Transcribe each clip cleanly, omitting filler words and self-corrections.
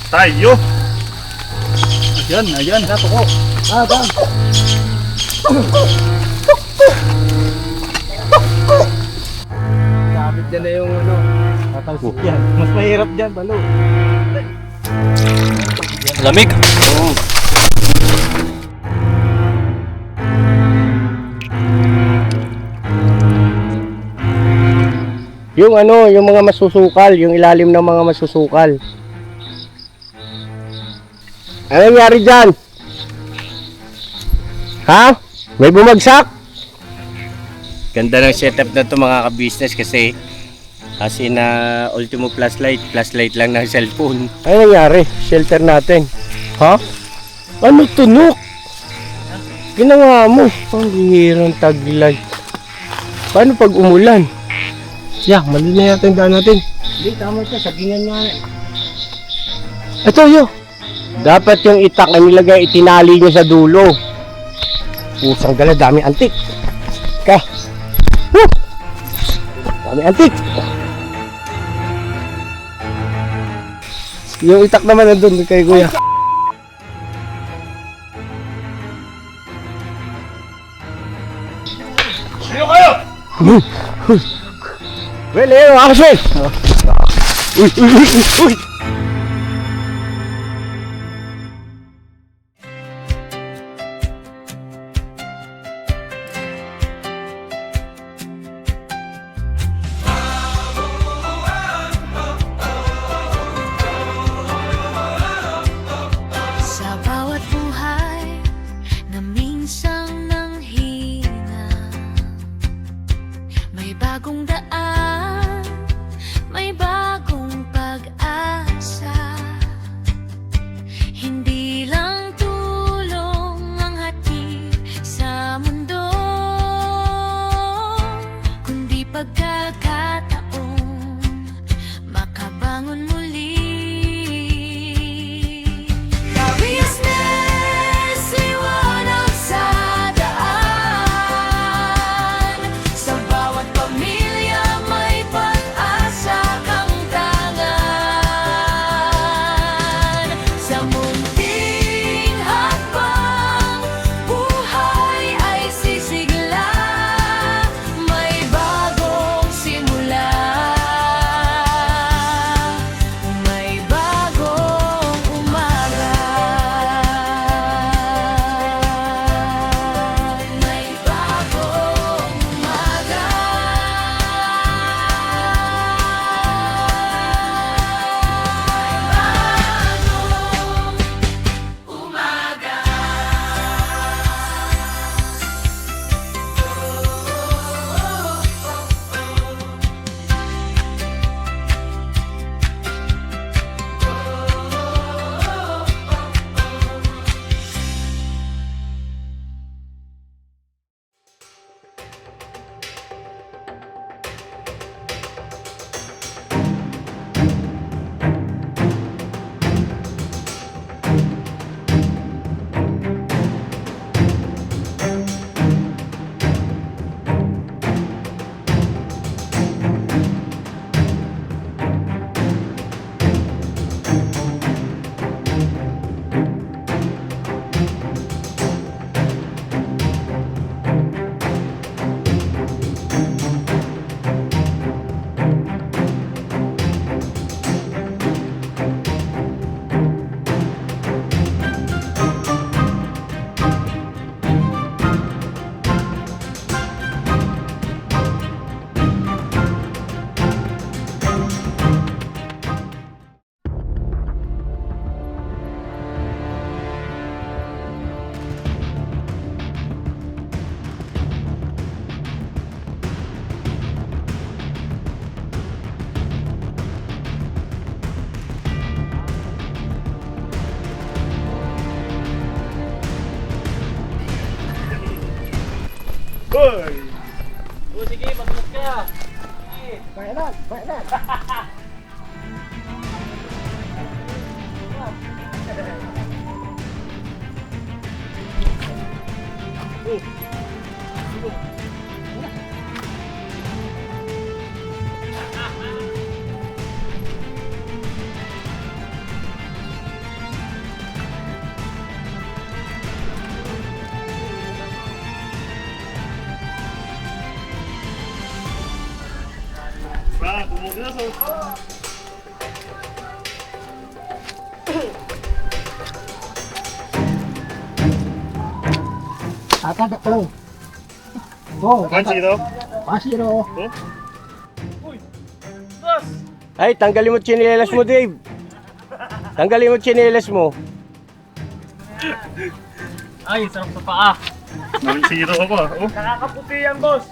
tayo. Ayan, nato ko. Bang. Kapit dyan na yung ano. Tatalsik yan. Mas mahirap dyan, balo. Lamig. Oo. Yung ano, yung mga masusukal, yung ilalim ng mga masusukal. Ano nangyari dyan? Ha? May bumagsak? Ganda ng setup na to mga ka-business kasi as in ultimo flashlight lang ng cellphone. Ano nangyari? Shelter natin. Ha? Ano tunok? Ginawa mo. Ang bihirang taglay. Paano pag umulan? Mali na yata yung daan natin. Hindi, tama siya. Sagingan nga. Ito yun. Dapat yung itak na nilagay, itinali nyo sa dulo. Pusang gala, dami antik. Ka. Woo! Dami antik. Yung itak naman nandun kay kuya. Sino kayo? Well, action! Uy! Sa bawat buhay na minsang nanghina, may bagong daan, may bagong pag-asa. Hindi lang tulong ang hatid sa mundo, kundi pagkakataon makabangon muli. Business, iwanag sa daan. Sa bawat pamilya may pag-asa kang tangan. Sa munting hakbang, buhay ay sisigla. May bagong simula. May bagong umaga. May bagong umaga. Hoy! O sige, mag-mas ka. Sige. Bayan na. Tata ko. Go. Panchito. Pasiro. Ay, tanggalin mo tsinelas mo, Dave. Tanggalin mo tsinelas mo. Ay, sarap sa paa. 1-0 ako. Oh. Nakakaputi yan, boss.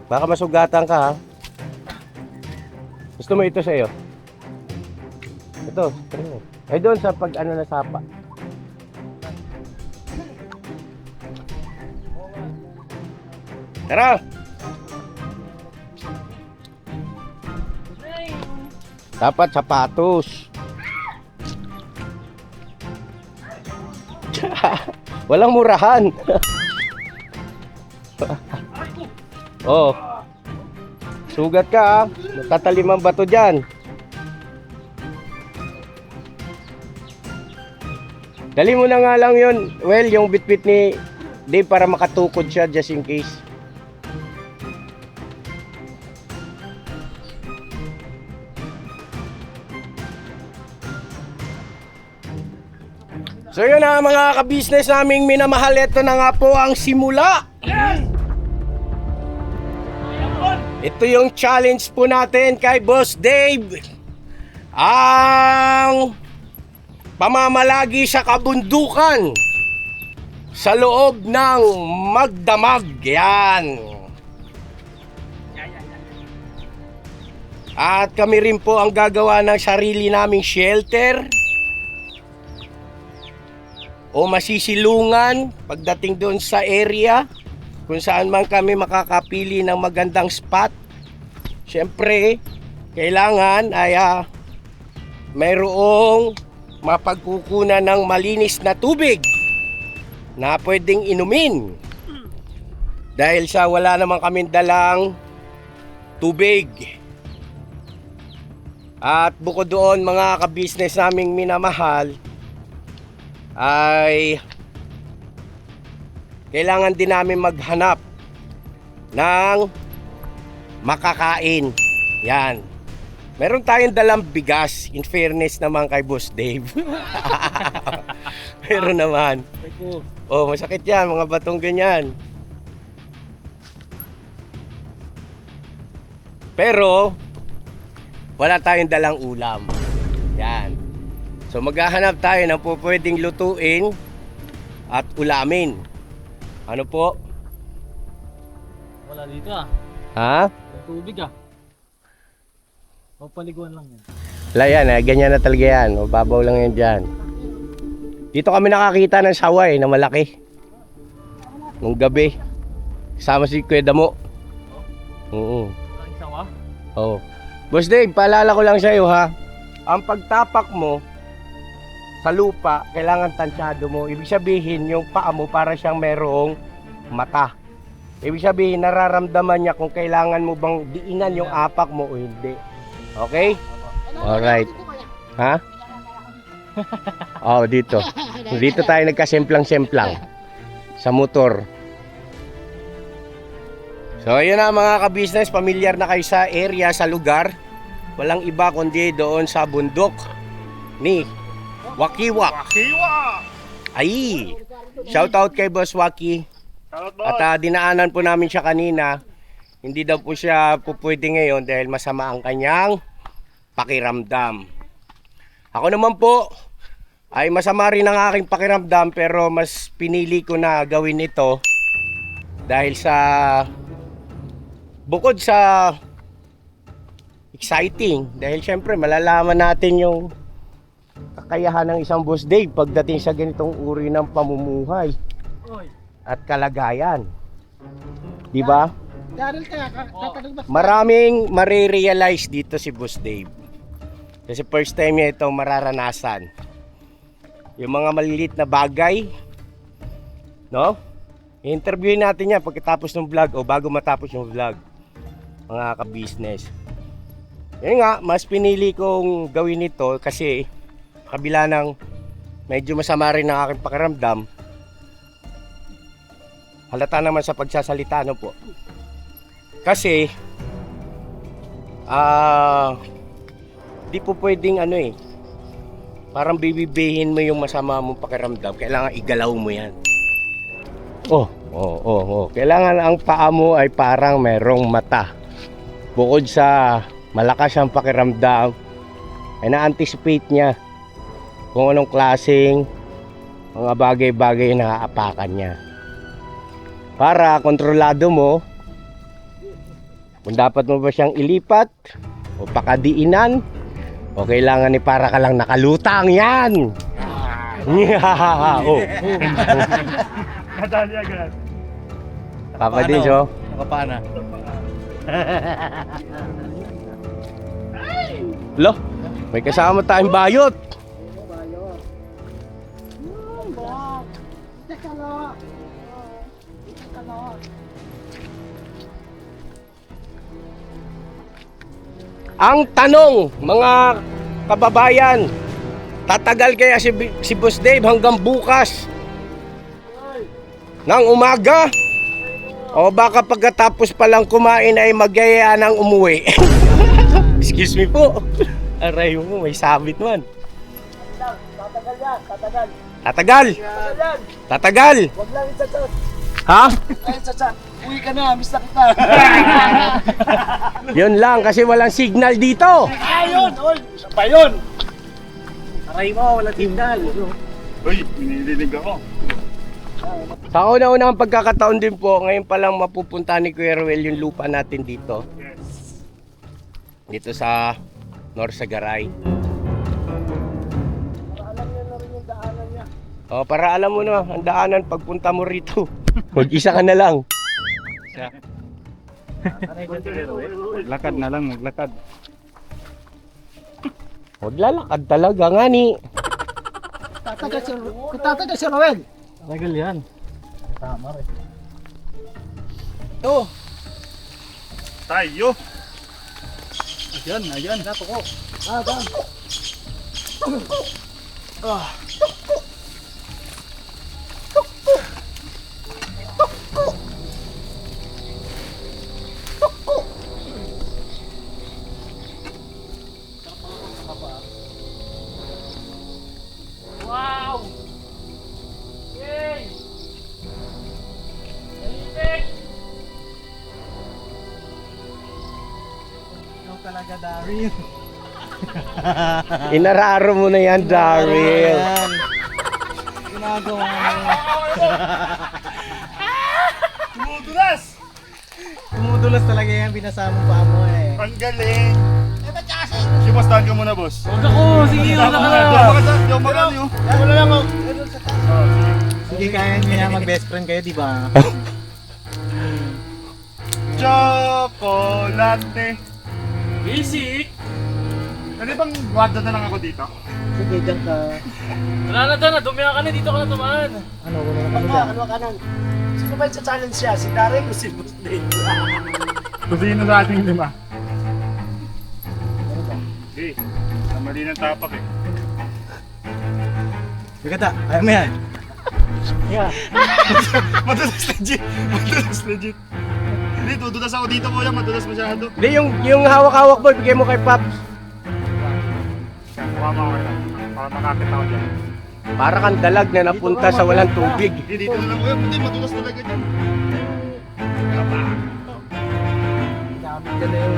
Baka masugatan ka, ha? Gusto mo ito sa'yo? Ito. Ay, doon sa pag ano na sapa. Tara! Dapat sapatos. Walang murahan. Oh. Sugat ka, ha? Matatalim ang bato dyan. Dali mo na nga lang yun. Well, yung bitbit ni Dave para makatukod siya just in case. So yun na mga ka-business naming minamahal, ito na nga po ang simula. Ito yung challenge po natin kay Boss Dave. Ang pamamalagi sa kabundukan sa loob ng magdamag. Yan. At kami rin po ang gagawa ng sarili naming shelter o masisilungan pagdating doon sa area kung saan man kami makakapili ng magandang spot. Siyempre, kailangan ay mayroong mapagkukunan ng malinis na tubig na pwedeng inumin. Dahil sa wala naman kaming dalang tubig. At bukod doon mga ka-business naming minamahal, ay kailangan din namin maghanap ng makakain. Yan. Meron tayong dalang bigas, in fairness naman kay Boss Dave. Meron naman. Oh, masakit yan, mga batong ganyan. Pero wala tayong dalang ulam. Yan. So maghahanap tayo ng pwedeng lutuin at ulamin. Ano po? Wala dito Ha? Tubig Papaliguan lang yan. Wala yan, ganyan na talaga yan. Mababaw lang yan dyan. Dito kami nakakita ng saway na malaki. Nung gabi. Kasama si Kuya Damo. Oo. Walang sawa? Oo. Boss Dave, paalala ko lang sa'yo ha. Ang pagtapak mo sa lupa, kailangan tansyado mo. Ibig sabihin, yung paa mo para siyang merong mata. Ibig sabihin, nararamdaman niya kung kailangan mo bang diinan yung apak mo o hindi. Okay? Alright. Ha? Oh, dito. Dito tayo nagkasemplang-semplang sa motor. So, ayun na mga ka-business, familiar na kayo sa area, sa lugar. Walang iba kundi doon sa bundok ni Wakiwak. Ay! Shout out kay Boss Waki. At dinaanan po namin siya kanina. Hindi daw po siya pwede ngayon dahil masama ang kanyang pakiramdam. Ako naman po ay masama rin ang aking pakiramdam, pero mas pinili ko na gawin ito dahil sa bukod sa exciting, dahil syempre malalaman natin yung kakayahan ng isang Boss Dave pagdating sa ganitong uri ng pamumuhay at kalagayan. Di ba? Maraming marirealize dito si Boss Dave. Kasi first time niya ito mararanasan. Yung mga maliliit na bagay, no? I-interviewin natin yan pagkatapos ng vlog o bago matapos yung vlog, mga ka-business. Yan nga, mas pinili kong gawin ito kasi kabila ng medyo masama rin ang aking pakiramdam, halata naman sa pagsasalita, no po. Kasi di po pwedeng ano eh, parang bibibihin mo yung masama mong pakiramdam. Kailangan igalaw mo yan. Kailangan ang paa mo ay parang merong mata. Bukod sa malakas ang pakiramdam, ay na-anticipate niya kung anong klaseng mga bagay-bagay na aapakan niya. Para kontrolado mo kung dapat mo ba siyang ilipat o pakadiinan o kailangan ni para ka lang nakalutang yan. Nadali agad. Papa din, so. Nakapana. Lo, may kasama tayong bayot. Ang tanong, mga kababayan, tatagal kaya si Boss Dave hanggang bukas ng umaga? O baka pagkatapos palang kumain ay magyaya ng umuwi? Excuse me po. Aray mo, may sabit man. Tatagal yan, tatagal. Tatagal? Tatagal yan. Tatagal? Huwag lang i-chat. Ha? Ay, chat. Uwi ka na, miss na kita. Yun lang, kasi walang signal dito. Ayun, oy, isa pa yun. Aray mo, wala signal. Uy, nililig ako. Sa una-unang pagkakataon din po, ngayon pa lang mapupunta ni Kuya Ruel yung lupa natin dito. Yes. Dito sa Norsagaray. Alam niyo na rin yung daanan niya. O, para alam mo na, ang daanan pagpunta mo rito. Mag-isa ka na lang. Maglakad na lang, maglakad. Huwag lalakad talaga nga ni. Tatagal si Roel. Tagal yan. Tama rin. Ito. Tayo. Ayan. Nato ko. Tama. Wow! Yay! Ikaw talaga, Daryl. Inararo mo na yan, Daryl. Ginagawa mo. Tumudulas! Tumudulas talaga yan, binasama pa mo eh. Ang galing! Simustahan ka muna, boss. Huwag ako! Sige, wala ka na! Di ako makani, oh. Wala lang ako. Sige, kaya niya mag-best friend kayo, di ba? Chocolate. Basic! Ano bang wada na lang ako dito? Sige, dyan ka. Wala na dyan, dumihan ka na, dito ka na tumaan. Ano, wala ka na. Ano ka na? Sino ba yung challenge siya? Si Daryl o si Boss Dave? Kusino sa ating lima. Okay. Mali ng tapak eh. Bigata, ayaw mo yan. Yeah. Madulas legit. Madulas legit. Hindi, tudulas ako dito kuya. Madulas masyado. Hindi, yung hawak-hawak mo, ibigay mo kay Pops. Mukha mo ako lang. Para makakita ko dyan. Para kang dalag na napunta sa walang tubig. Hindi, dito na lang kuya. Hindi, madulas talaga dyan. Gamit ka na yung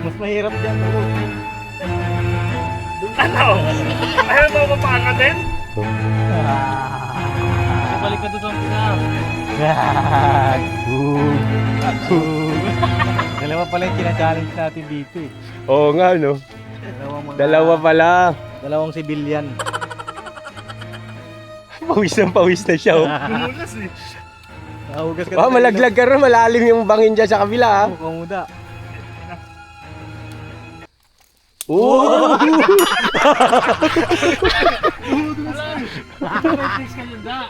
mas mahirap dyan. Ano? Ayaw mo mapakatin? Balik ka doon sa umpisa. Dalawa pala yung kina-challenge natin dito eh. Oo nga, no? Dalawa pala. Dalawang civilian. Pawis na siya, oh. Tumulas eh. Nahugas ka. Oh, malaglag ka rin, malalim yung bangin dyan sa kabila, ha? Kamuda. Oo! Nag-matrix ka yun da.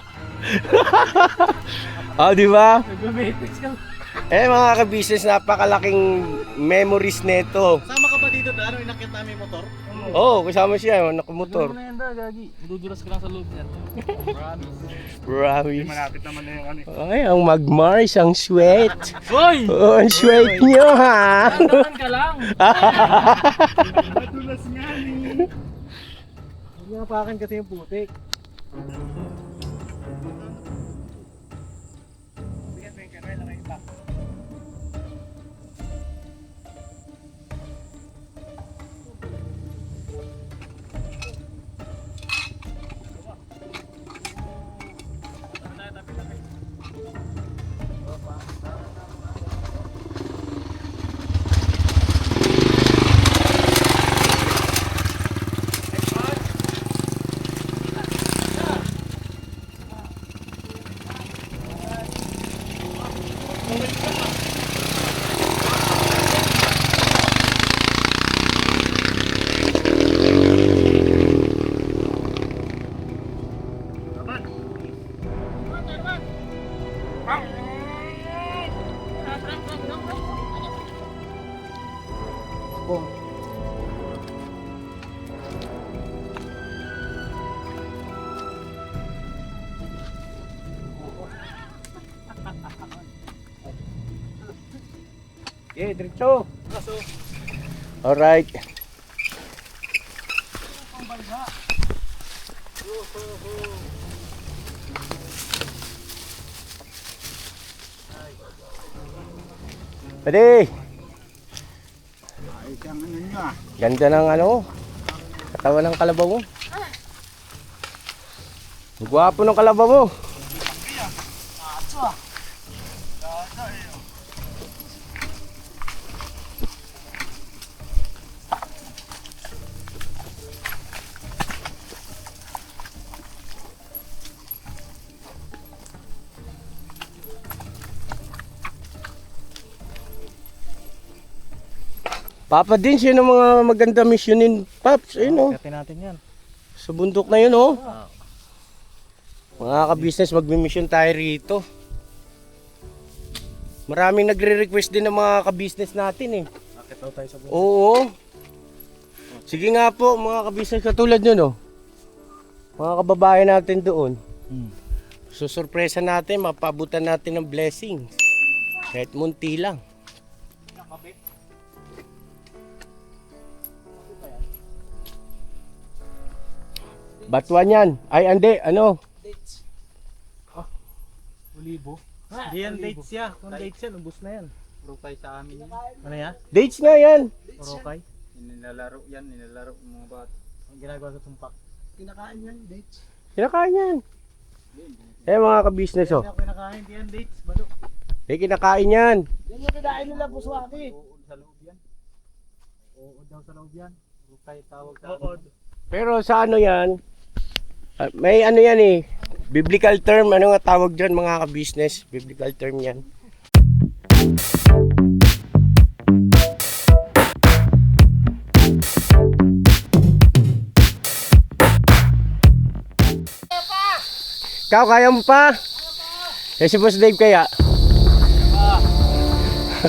Oh, di ba? Nag-matrix ka. Eh, mga ka-business, napakalaking memories nito. Sama ka ka ba dito, Dano? Inakit namin yung motor? Oo, kasama siya, nakamotor. Ano na yan da, gagi. Madudulas ka lang sa loob yan. Promise. Malapit naman na yung ano. Ay, ang mag-Mars, ang sweat. Hoy! Oh, ang sweat nyo, ha? Tandakan ka lang! Madulas nga ni. Hindi nga pakan kasi yung putik. Okay, diretso. Alright. Pwede. Ay, siyang ano nyo ah. Ganda ng ano, katawan ng kalabaw mo. Ang gwapo ng kalabaw mo. Papa din siya ng mga maganda missionin, Paps. Ayun oh. Katin natin yan. Sa bundok na yun oh. Mga ka-business, magmi-mission tayo rito. Maraming nagre-request din ng mga ka-business natin eh. Akit daw tayo sa bundok. Oo. Sige nga po mga ka-business katulad nyo no. Mga kababayan natin doon. Susurpresa natin, mapabutan natin ng blessings. Kahit munti lang. Batuan yan. Ay, ande, ano? Ulibo. Hindi yan dates ya. Kung dates yan, ubus na yan. Rukay sa amin yan. Ano yan? Dates nga yan. Orokay. Nilalaro yan, nilalaro ng mga bata. Ang ginagawa sa tumpak. Kinakain yan, dates. Kinakain yan. Eh mga ka-business oh. Hindi ako kinakain, hindi yan dates. Balo. Eh kinakain yan. Yan yung kinain nila, buswaki. Uod sa loob yan. Oo daw sa loob yan. Rukay tawag sa Oo. Pero sa ano yan, may ano yan eh, biblical term, ano nga tawag dyan mga ka-business, biblical term yan. Ikaw, kaya mo pa? Eh si Boss Dave kaya?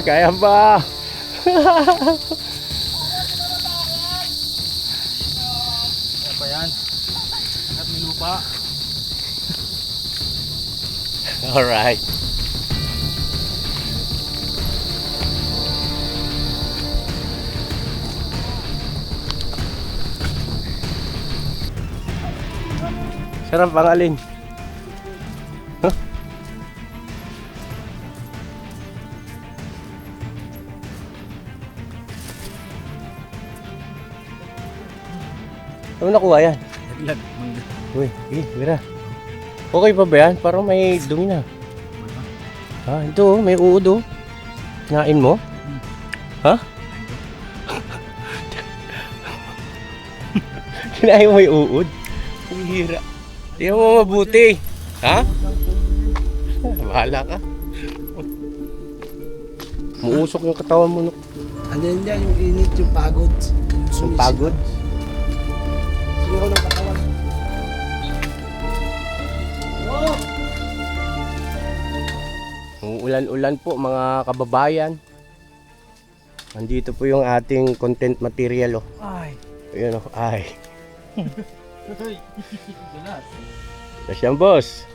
Kaya pa. Ano pa yan? At may lupa. Alright. Sarap ang alin. Huh? Ano nakuha yan? Laglag. Uy, mira. Okay pa ba yan? Parang may dumi na. Ha, ito oh, may uod oh. Kinain mo? Ha? Kinain mo yung uod? Hira. Tingnan mo mabuti. Ha? Bahala ka. Muusok yung katawan mo. Ano yan, yung init, yung pagod. Yung pagod. Siguro ng katawan. Ulan-ulan po mga kababayan. Nandito po yung ating content material, oh. Ay. Ayun, oh. Ay. Uy. Dulas. Tapos yan, boss.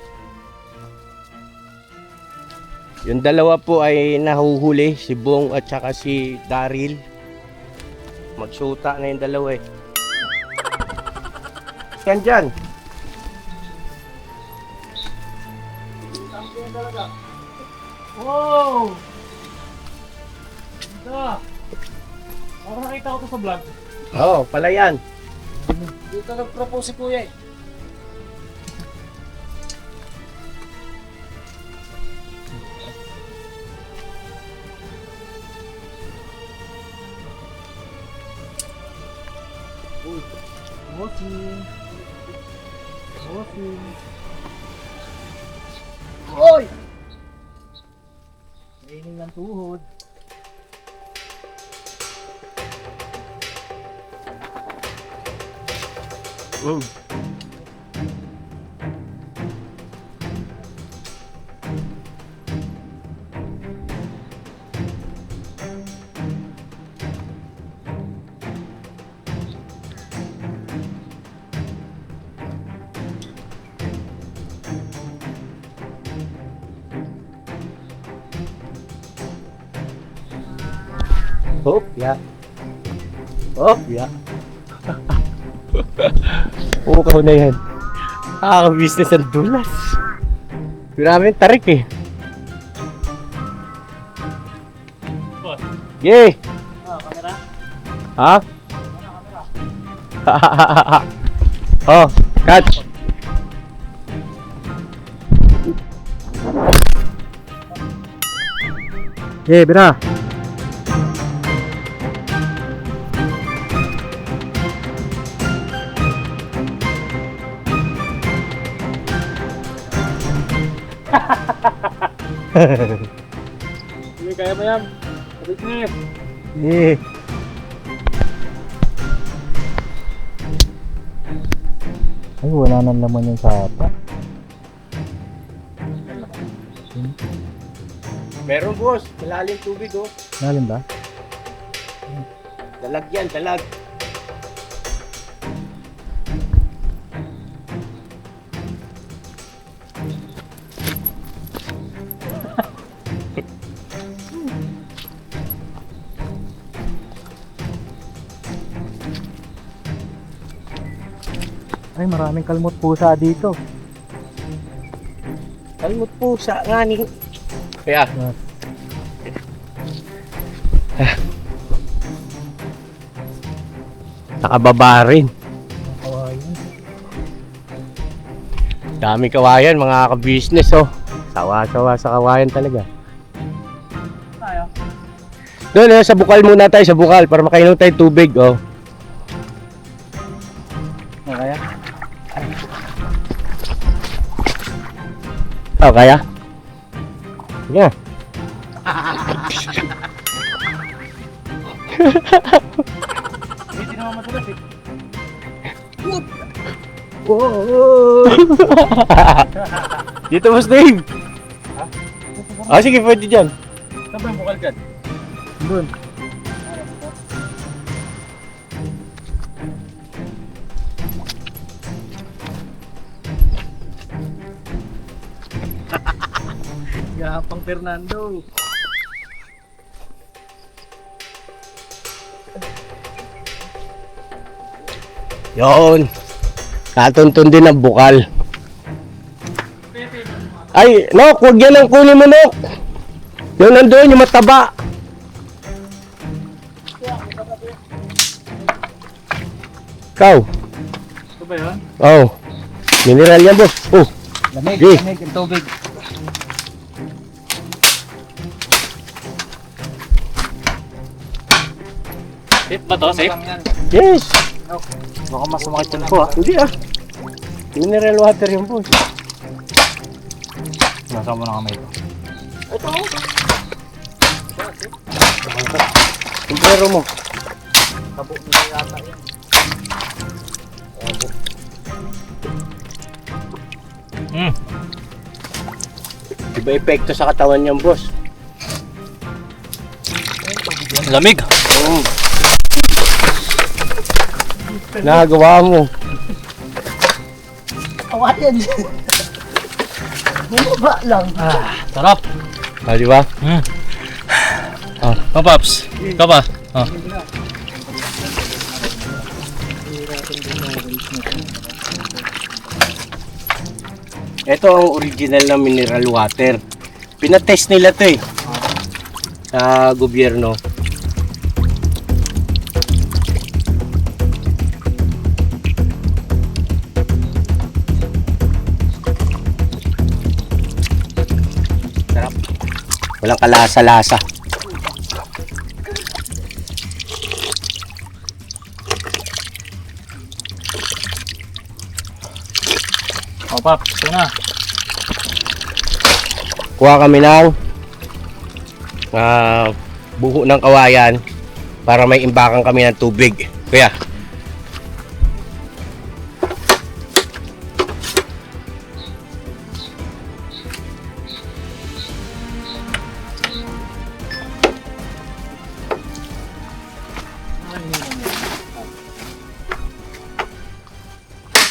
Yung dalawa po ay nahuhuli, si Bong at saka si Daryl. Magsuta na yung dalawa eh. Yan dyan. Wow! Ganda! Ako nakita ko to sa vlog. Oo, pala yan. Dito nag-propose si Kuya eh. Bossing. Bossing. Oy! Training ng tuhod. Mm. Hop, ya. Hop, ya. Pukaw na yan. Business ang dulas. Maraming tarik eh. Boss. Yay! Kamera? Ha? Oh, catch. Yay, bira. Sige, kaya mo yan. Business. Yay. Ay, wala nang laman yung sapa. Meron boss, malalim tubig oh. Nalim ba? Dalag yan, dalag. Ay, maraming kalmot pusa dito. Kalmot po sa ngani. Kaya. Nakababa rin. Kawayan. Dami kawayan, mga ka-business oh. Sawa-sawa sa kawayan talaga. Tayo. Doon sa bukal muna tayo, sa bukal para makainom tayo tubig oh. Kaya? Oh, kaya? Sige na. Hindi naman matulas eh. Oh. Dito mas Dave. Ah, sige, pwede dyan. Saan ba yung bukal dyan? Doon. Yapang Fernando. Yun. Katuntun din ang bukal. Ay, Nok, huwag yan ang kunin mo, Nok. Yung nandun, yung mataba. Ikaw. Ito ba yun? Oh. Mineral yan, boss. Oh. Lamig, Sige. lamig, ang tubig. Safe ba to? Safe? Yes. Baka mas sumakit yun po ah. Hindi ah. Mineral water yung boss. Nasa mo na kamay ko. Sombrero mo. Tabo nila yata yan. Iba epekto sa katawan niyang boss. Lamig. Oo. Nagawa mo. Awayan. Bumaba lang. Sarap. Ah, di ba? Oh, Paps. Ikaw pa. Oh. Ito ang original na mineral water. Pinatest nila to eh. Sa gobyerno. Sarap. Walang kalasa-lasa. Oh, Paps. Ito na. Kuha kami ng buho ng kawayan para may imbakan kami ng tubig. Kuya.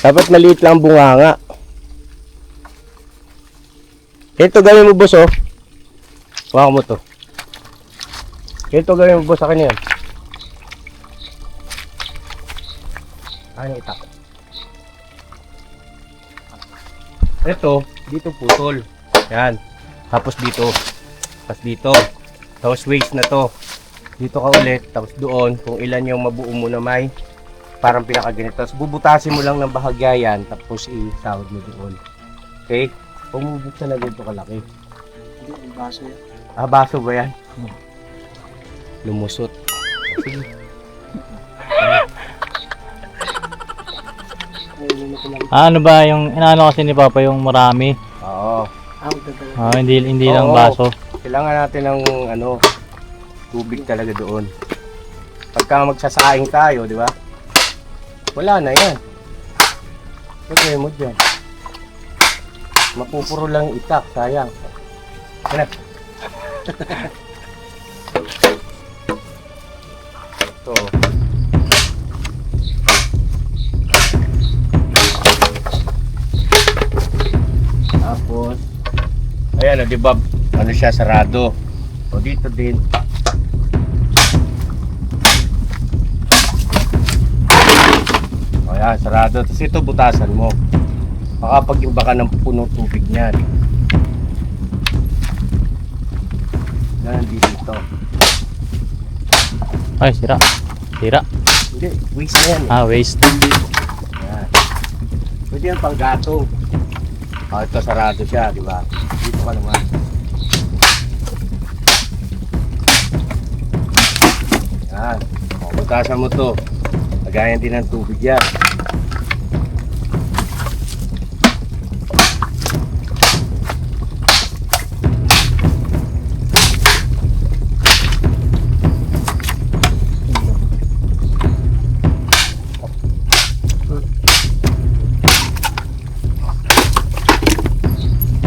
Dapat maliit lang bunganga. Ito gawin mo, boss, oh. Hawakan mo to. Ito gawin mo, boss, sa kanya yan. Ano itak? Ito, dito putol. Yan. Tapos dito. Tapos dito. Tapos waste na to. Dito ka ulit. Tapos doon, kung ilan yung mabuo mo na may parang pinakaganito. Tapos bubutasin mo lang ng bahagya yan. Tapos isahod mo doon. Okay? Pumubuksan na ganito kalaki. Hindi, yung baso yan. Ah, baso ba yan? Lumusot. Sige. Ano ba yung inaano kasi ni Papa yung marami? Oo. Hindi Oo. lang baso. Kailangan natin ng tubig talaga doon. Pagka magsasaing tayo, di ba? Wala na yan. Pagkaya mo dyan. Mapupuro lang yung itak, sayang. Yan na. Ito. Tapos, ayan, di ba? Ano siya, sarado. O dito din. O yan, sarado. Tapos ito, butasan mo. Makapag-imba ka ng puno tubig niyan. Yan, dito. Ay, sira. Sira. Hindi, waste na yan. Waste. Yan. Pwede yan pang gatong. Ito, sarado siya, di ba? Dito ka naman. Yan. O, butasan mo to. Lagayan din ng tubig yan.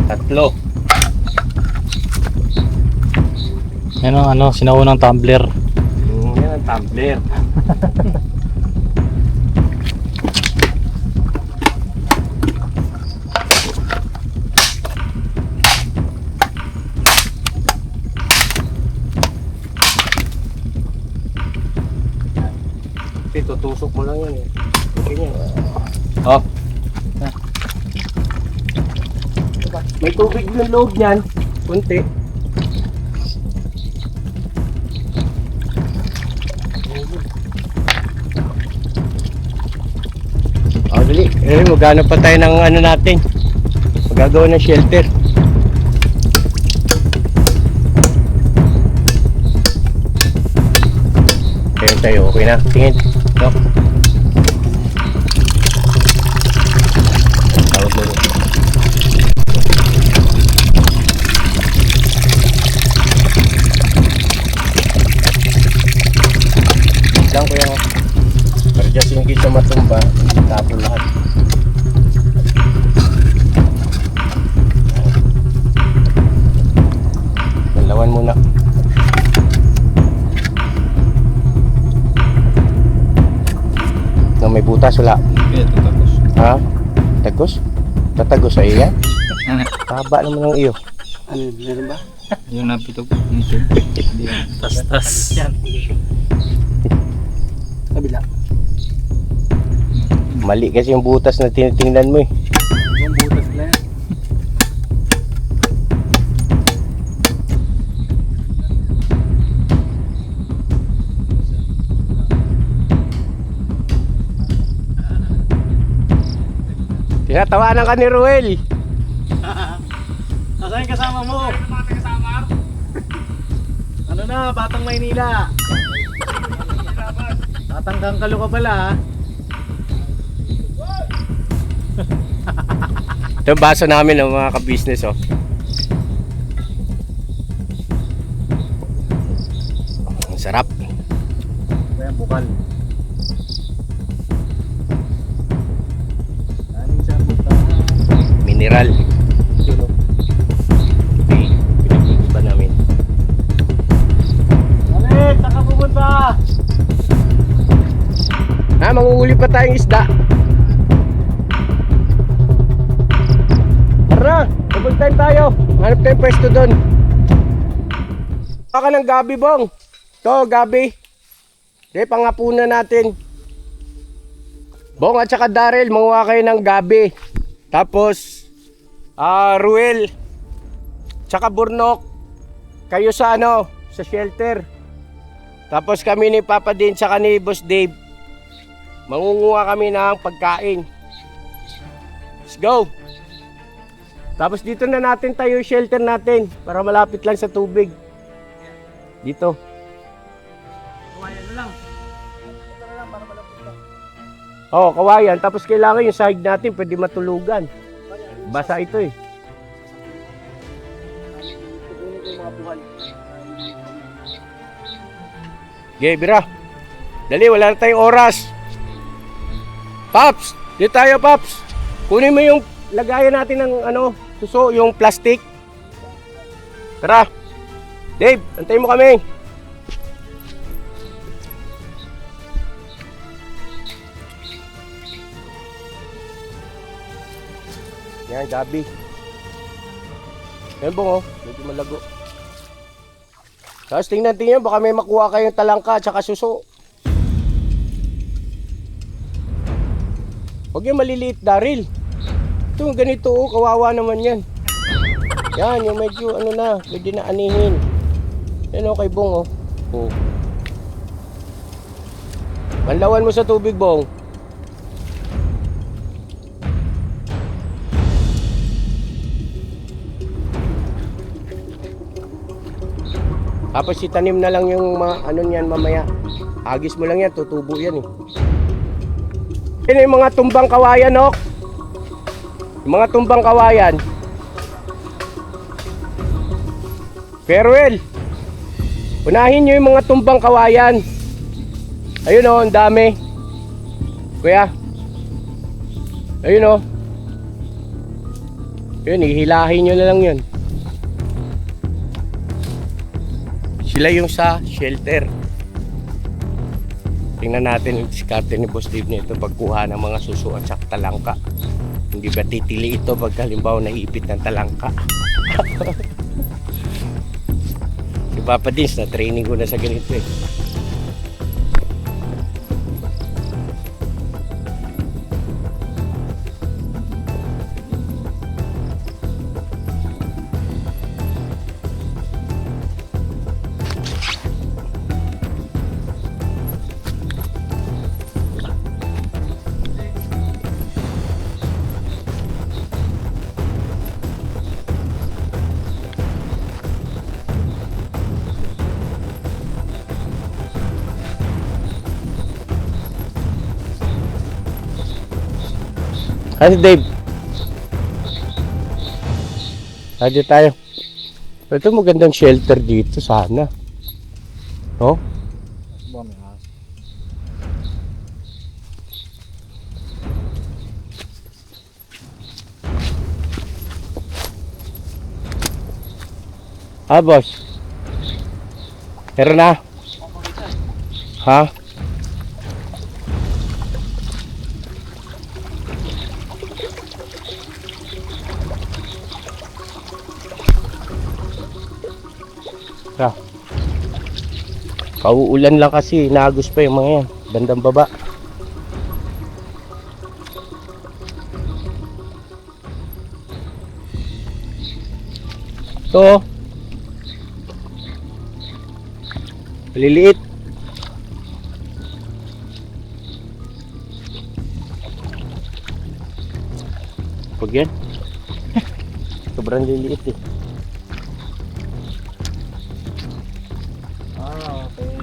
Tatlo. Yan ang sinaunang tumbler. Yan ang tumbler. Tutusok mo lang yan eh. Ganyan. Oh. May tubig ng loob niyan. Kunti. Oh, dali. Maghanap pa tayo ng ano natin. Magagawa ng shelter. Ayan tayo. Okay na. Tingin. No? Tawag mo. Lang ko yung pero just in case na matumba, tapon lahat. Lawan muna. may butas, wala. Kaya tapos. Ha? Tagos? Tatagos sa iya? Ano? Haba naman ng iyo. Ano yun? Meron ba? Yung napitog. Ito. Tas. Kabila. Mali kasi yung butas na tinitingnan mo eh. Yung butas na yan. Tinatawanan ka ni Ruel. Nasaan yung kasama mo? Ano na, Batang Maynila? Tatanggang kalo ka pala ha? Ito yung baso namin ng mga ka-business oh. Ang sarap. Kaya bukal. Aning siya bukal. Mineral. Okay, pinag-iiba namin. Alit, saan ka pupunta? Ha, manguhuli pa tayong isda. Tara, double time tayo. Hanap tayong pwesto doon. Baka ng gabi, Bong. To, gabi. Okay, pangapunan natin. Bong at saka Daryl, manguha kayo ng gabi. Tapos, Ruel, tsaka Burnok, kayo sa ano, sa shelter. Tapos kami ni Papa din, tsaka ni Boss Dave, mangunguha kami ng pagkain. Let's go! Tapos dito na natin tayo yung shelter natin para malapit lang sa tubig. Dito. Kumayan na lang. Ito na lang para malapit lang. Oh, kawayan. Tapos kailangan yung sahig natin pwede matulugan. Basa ito eh. Kukunin ko yung mga buhal. Okay, Bira. Dali, wala na tayong oras. Paps! Dito tayo, Paps. Kunin mo yung lagayan natin ng ano, suso, yung plastic. Tara. Dave, antayin mo kami. Yan, gabi. Yan Bong, oh. Medyo malago. Tapos tingnan, baka may makuha kayong talangka at saka suso. Huwag yung maliliit, Daryl. Ito, ganito, oh, kawawa naman yan. Yan, yung medyo ano na, pwede na anihin. Yan o, kay Bong, oh. Oh. Banlawan mo sa tubig, Bong. Tapos itanim na lang yung ano niyan mamaya. Agis mo lang yan, tutubo yan eh. Yan yung mga tumbang kawayan, oh. Yung mga tumbang kawayan. Farewell. Unahin nyo yung mga tumbang kawayan. Ayun oh, ang dami. Kuya. Ayun oh. Ayun, ihilahin nyo na lang yun. Sila yung sa shelter. Tingnan natin yung diskarte ni Boss Dave nito pagkuha ng mga suso at saka talangka. Hindi ba titili ito pag halimbawa naipit ng talangka? Si Papa Dins, na training ko na sa ganito eh. Kasi Dave. Hadi tayo. Ito magandang shelter dito sana. Oh? Boss. Meron na. Ha? Kauulan lang kasi, naagos pa yung mga yan. Bandang baba. Ito. Maliliit. Huwag yan. Sobrang liliit eh. Ah, okay.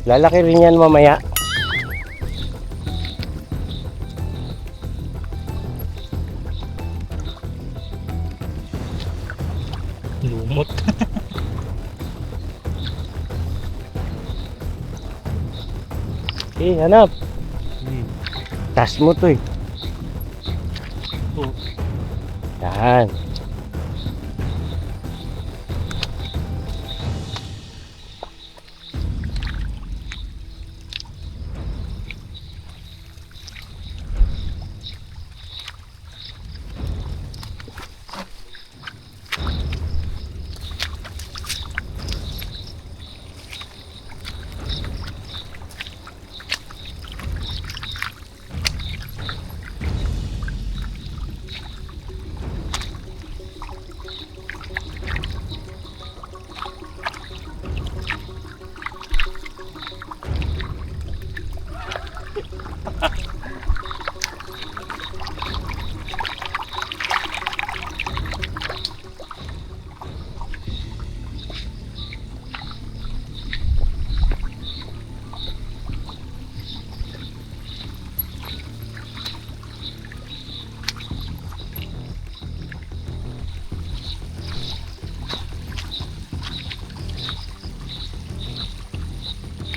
Lalaki rin yan mamaya. Lumot. Eh, hanap. Tas mo to eh. Oh. Yan.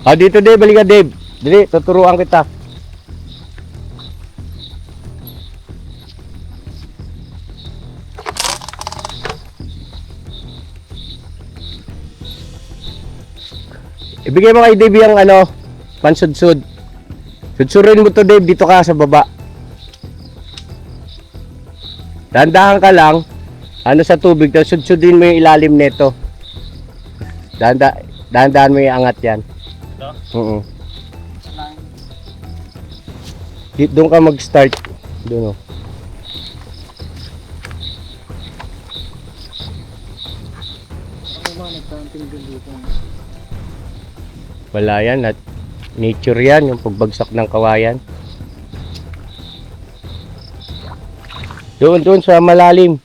Ah, dito Dave, balik ka Dave. Dili, tuturuan kita. Ibigay mo kay Dave yung ano, pansudsud. Sudsurin mo to Dave, dito ka sa baba. Dahan-dahan ka lang, ano sa tubig, tapos sudsudin mo yung ilalim nito. Dahan-dahan mo yung angat yan. Oo. Doon ka mag-start. Doon oh. Wala yan at nature yan, yung pagbagsak ng kawayan. Doon sa malalim.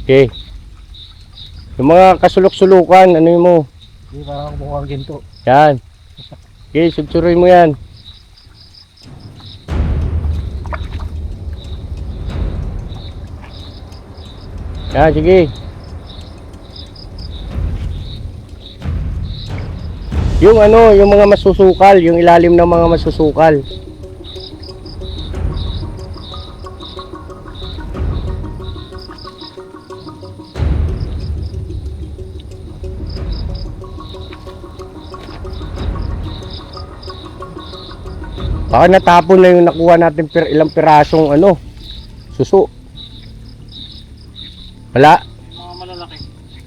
Okay. Yung mga kasulok-sulukan, ano mo? Hindi, parang mukhang ginto. Yan. Okay, sutsurin mo yan. Yan, sige. Yung ano, yung mga masusukal, yung ilalim ng mga masusukal. Baka natapon na yung nakuha natin ilang pirasong ano, suso. Wala? Mga malalaki.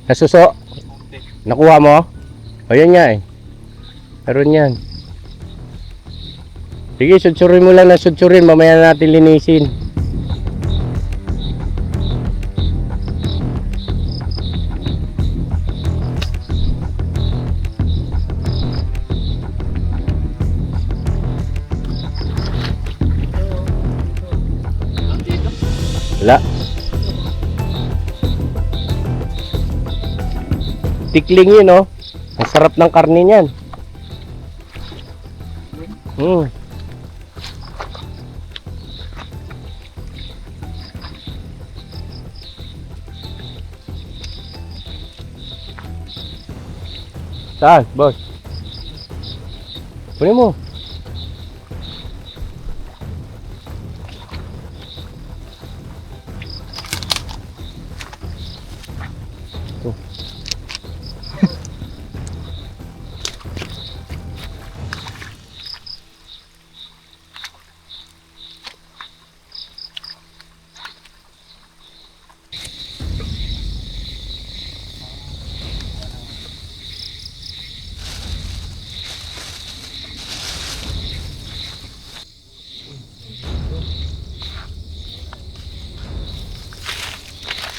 Nasuso? Nakuha mo? O yan nga eh. Meron yan. Sige, sudsurin mo lang na sudsurin. Mamaya natin linisin. Wala. Tikling yun, oh. Ang sarap ng karne niyan. Saan, boss? Kunin mo.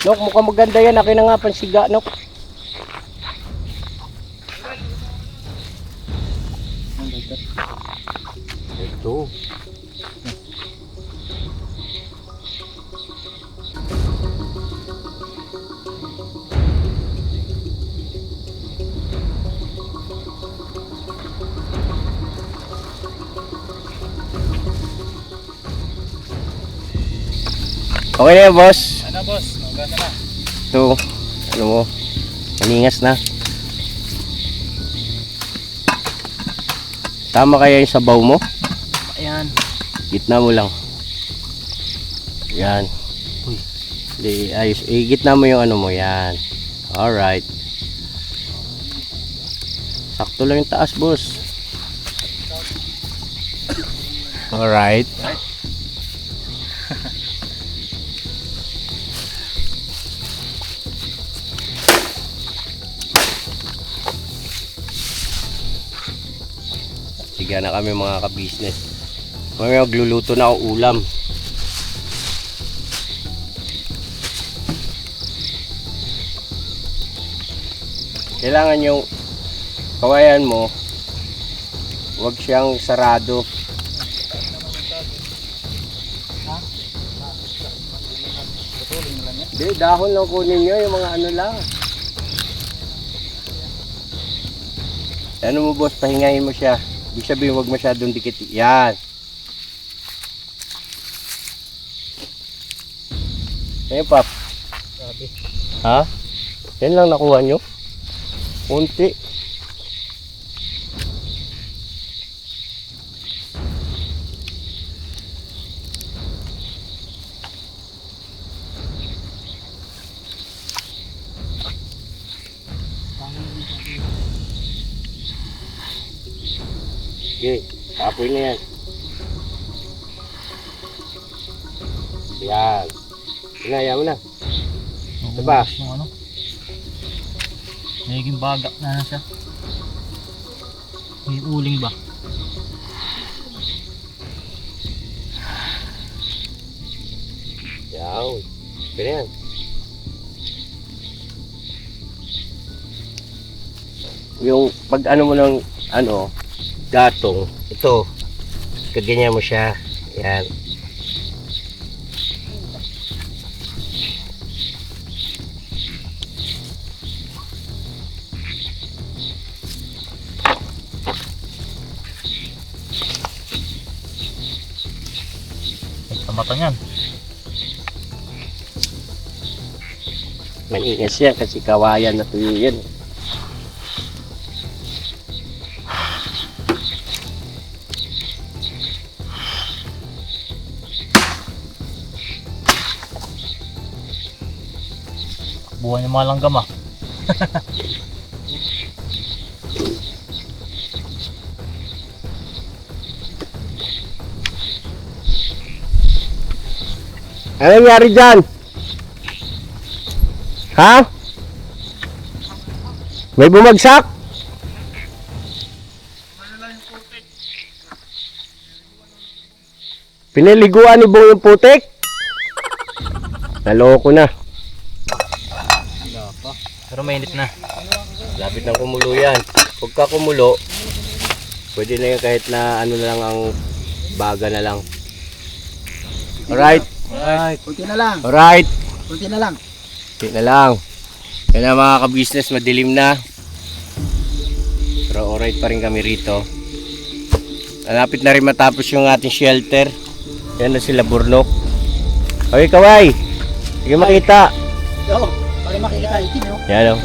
Nok, mukhang maganda yan. Akin na nga pansiga, Nok. Ito. Okay na yan, boss. Ano boss? Maganda na. Ito, ano mo, maningas na. Tama kaya yung sabaw mo? Ayan. Gitna mo lang. Yan. Di, ayos. Gitna mo yung ano mo, yan. Alright. Sakto lang yung taas, boss. Alright. Siga na kami mga ka-business. May magluluto na ako ulam. Kailangan yung kawayan mo huwag siyang sarado. Hindi, dahon lang kunin nyo, yung mga ano lang. Ano mo boss, pahingahin mo siya. Ibig sabihin huwag masyadong dikit. Yan. Ayun, Pap. Ha? Yan lang nakuha nyo? Unti. Okay, tapoy na yan. Yan. Inaya mo na. Ito ba? Yung ano? Nagiging bagak na siya. May uling ba? Yan. Ganyan. Yung pag ano mo ng ano, gatong, ito, kaganyan mo siya. Yan. Sa mata niyan. Maningas yan kasi kawayan na tuyo yan. Buwan yung mga langgam ah. Ano nangyari dyan? Ha? May bumagsak? Pinaliguan ni Bong yung putik? Naloko na. Pero mainit na. Lapit ng kumulo yan. Pagka kumulo, pwede na yun kahit na ano na lang ang baga na lang. Alright? Kunti na lang. Alright? Kunti na lang. Kunti na lang. Yan na mga ka-business, madilim na. Pero alright pa rin kami rito. Malapit na rin matapos yung ating shelter. Yan na sila burnok. Okay, kaway. Sige makita. Oo, para makikita itin, no? Yan o.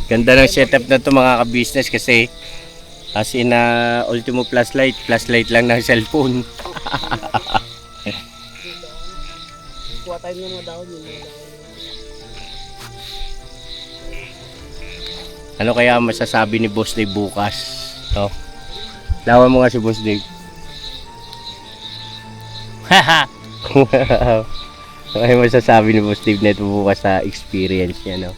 Ganda ng setup na to mga ka-business kasi as in Ultimo flashlight lang ng cellphone. Kuha tayo ng mga dahon yun. Ano kaya masasabi ni Boss Dave bukas? No? Lawan mo nga si Boss Dave. Ano kaya masasabi ni Boss Dave na ito bukas sa experience niya, no?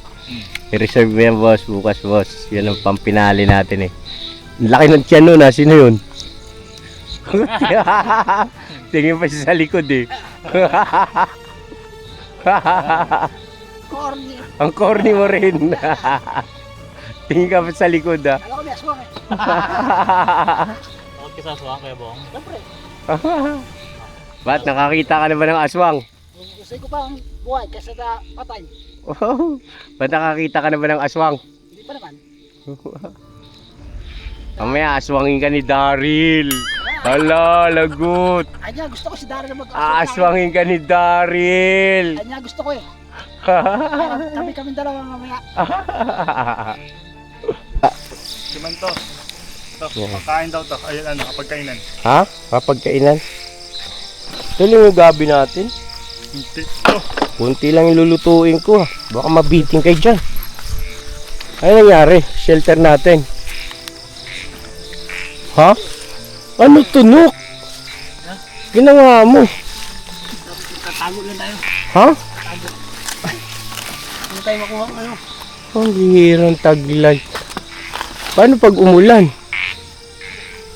I-reserve mo yan, boss. Bukas, boss. Yan ang pampinali natin eh. Ang laki ng tiyan nun ha. Sino yun? Tingin pa siya sa likod eh. Corny. Ang corny mo rin. Tingin ka pa sa likod ha. Alam ko may aswang eh. Bakit ka sa aswang, Kuya Bong? Siyempre, Ba't nakakita ka na ba ng aswang? gusto ko pang buhay kaysa na patay. Oh, ba't nakakita ka na ba ng aswang? Hindi pa naman. Mamaya aswangin ka ni Daryl. Hala, lagot. Anya, gusto ko si Daryl na mag-aswang. Aswangin ka ni Daryl. Anya, gusto ko eh. Kami dalawa mamaya. Si Manto. Ito, pagkain daw to. Ayun ano, pagkainan. Ha? Kapagkainan? Tuloy yung gabi natin. Hindi. Oh, Kunti lang yung lulutuin ko ha. Baka mabiting kayo dyan. Ano nangyari? Shelter natin. Ha? Ano tunok? Ginawa mo? Tatago lang tayo. Ha? Hindi tayo makuha ng ano. Ang bihirang taglay. Paano pag umulan?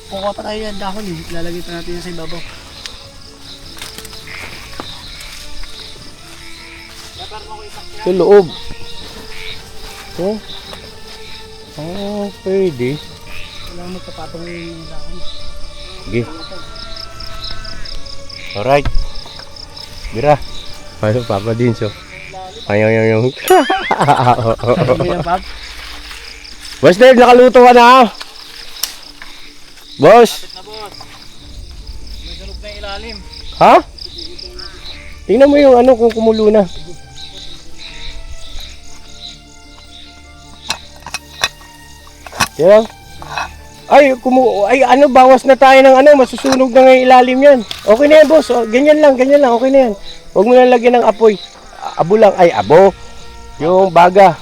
Kukuha pa tayo yan dahon eh. Lalagay pa natin yan sa ibabaw. Sa loob. Oh. Oh, pwede. Kailangan magpapatong yung dahon. Sige. Alright. Bira. Ano, Papa Dinso? Ayong. Hindi na, Pap. Boss Dave, nakaluto ka na. Boss. Na boss. May sunog na yung ilalim. Ha? Tingnan mo yung ano kung kumulo na. Yan. Ay, ano, bawas na tayo ng ano, masusunog na ngayon ilalim yan. Okay na yan, boss. O, ganyan lang, okay na yan. Huwag mo na lagyan ng apoy. Abo lang, ay abo. Yung baga.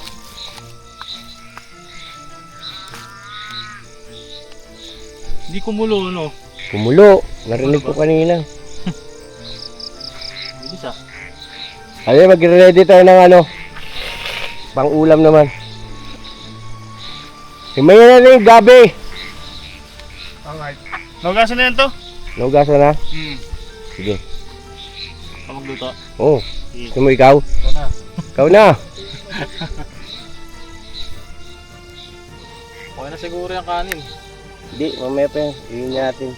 Hindi kumulo, no? Kumulo. Narinig ko kanina. Bilis ah. Ay, mag-ready tayo ng ano. Pang ulam naman. Himayin na rin yung gabi. alright. Naugasan na yan to? Naugasan na? Sige. Ako magluto. Oo. Gusto mo ikaw? Ito na. Ikaw na. Okay na siguro yung kanin. Hindi, mamaya pa yan. Iyon natin.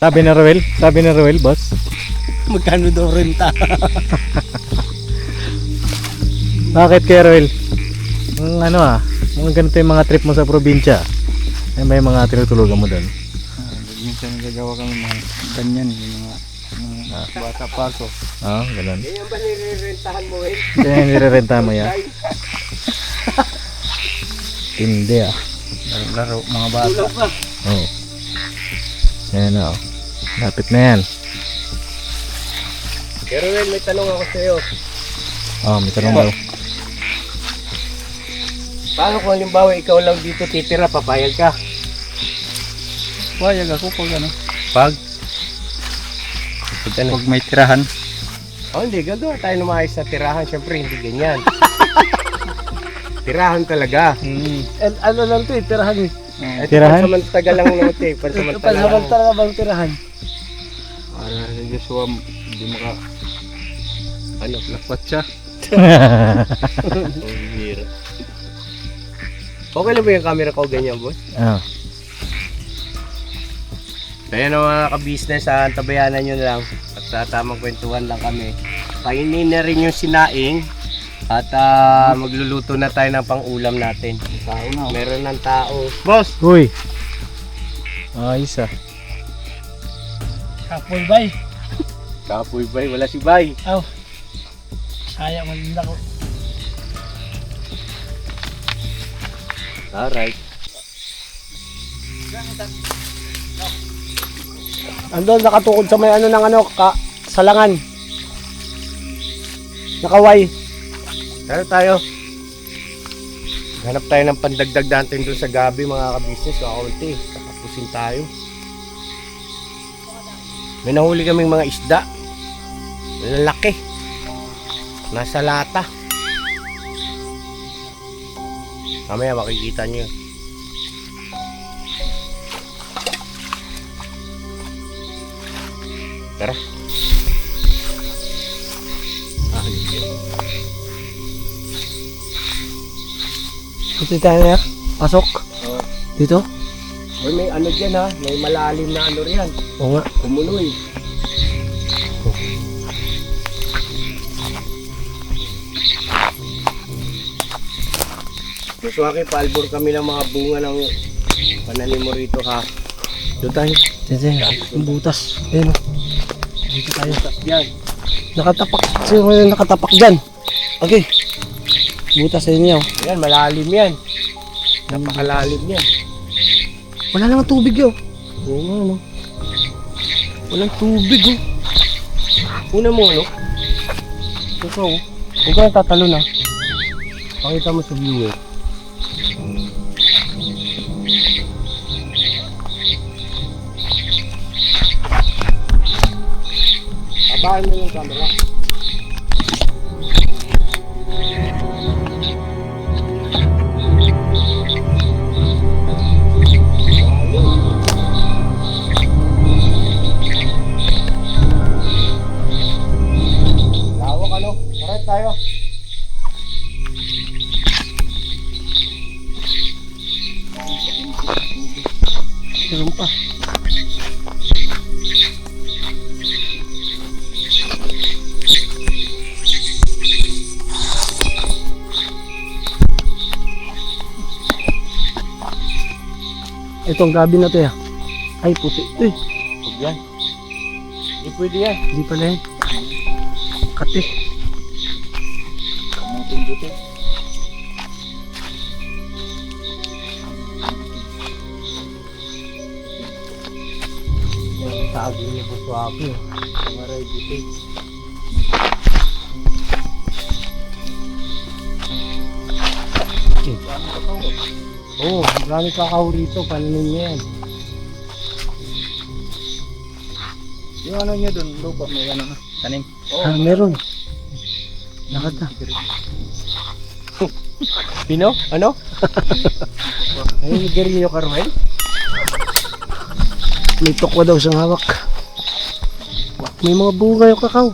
Sabi ni Ruel, boss. Magkano daw renta? Bakit kaya Ruel? Ano mga ganito yung mga trip mo sa probinsya. Ay may mga tinutulugan mo doon. Minsan nagagawa kami mga ganyan, yung mga bata pa ako. Ganun. Yan ba nire-rentahan mo eh? Kaya nire-renta mo yan. Hindi Laro, mga bata. Oo. Yan Lapit na yan. Pero well, may tanong ako sa'yo. May tanong daw. Paano kung halimbawa ikaw lang dito titira, papayag ka? Payag ako pag ano, Pag? Pag ano? pag may tirahan. Hindi, gagawa tayo ng maayos na tirahan. Siyempre, hindi ganyan. Tirahan talaga. And ano lang to eh, tirahan eh. Tirahan? Pansamantaga lang naman ito eh. Pansamantala lang. Pansamantala bang tirahan? Para sa Joshua, hindi maka Ano? lapat siya. Okay lang ba yung camera ko ganyan, boss? Kaya na mga ka-business, tabayanan nyo na lang. At tamang kwentuhan lang kami. Kainin na rin yung sinaing. At magluluto na tayo ng pang-ulam natin. Meron ng tao. Boss! Uy. Ayos Kapoy bay. Kapoy bay, wala si bay. Sayang malinda ko. Alright. Andun, nakatukod sa may ano ng ano, salangan. Nakaway. Ano tayo? Hanap tayo ng pandagdag natin doon sa gabi mga ka-business. Kakaunti. Kakapusin tayo. May nahuli kaming mga isda. Lalaki. Nasa lata. Mamaya makikita nyo. Tara. Dito tayo na. Pasok. Dito? Uy, may ano dyan ha, may malalim na ano riyan. Oo nga. Kumuloy. Gusto akin, paalbor kami ng mga bunga ng pananim mo rito ha. Dito tayo. Dito yung butas. Ayun o. Dito tayo. Yan. Nakatapak. Sino yung nakatapak dyan? Okay. Butas sa inyo. Yan, malalim yan. Napakalalim yan. Wala naman tubig yun. Oo nga, no? Walang tubig, oh. Una mo, ano? Ito, oh. Huwag ka nang tatalo na. Pakita mo sa viewer. Tabahan mo yung camera. Lawak ano? Tara tayo. Meron pa. Itong gabi na to ya. Ay puti. Uy, Huwag yan. Hindi pwede yan. hindi pala yan. Kati. Sabi niya po sa akin. Maray dito. Oo, marami kakao rito. Pananin niya yan. Yung ano niya doon, lupa, may ano na, tanim. Ah, meron. Lakad na. Pino? Ano? Ay, Garillo Carmel. May tokwa daw siyang hawak. May mga bunga yung kakao.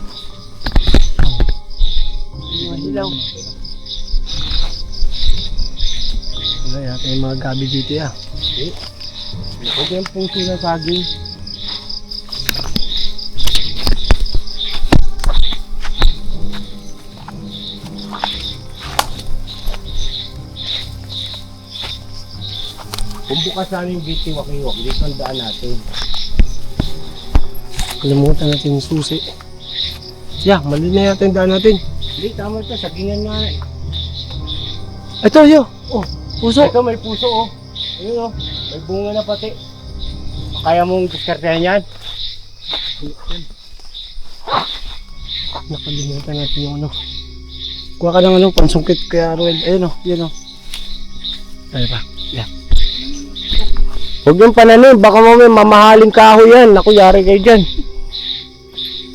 Ilaw. Wala yata yung mga gabi dito ya. Huwag yung puso na saging. Kung bukas sana yung bitiwak-iwak, dito ang daan natin. Kalimutan natin yung susi. Yeah, mali na yata yung daan natin. Hindi, tama ito. Sagingan nga eh. Ito, yo. Oh, puso. Ito may puso oh. Ayun oh. May bunga na pati. Kaya mong diskartehan yan? Nakalimutan natin yung ano. Kuha ka ng ano, pansungkit kaya Ruel. Ayun o, yun o. Ay pa, yeah. Huwag yung pananim. Baka mo may mamahaling kahoy yan. Naku, yari kayo dyan.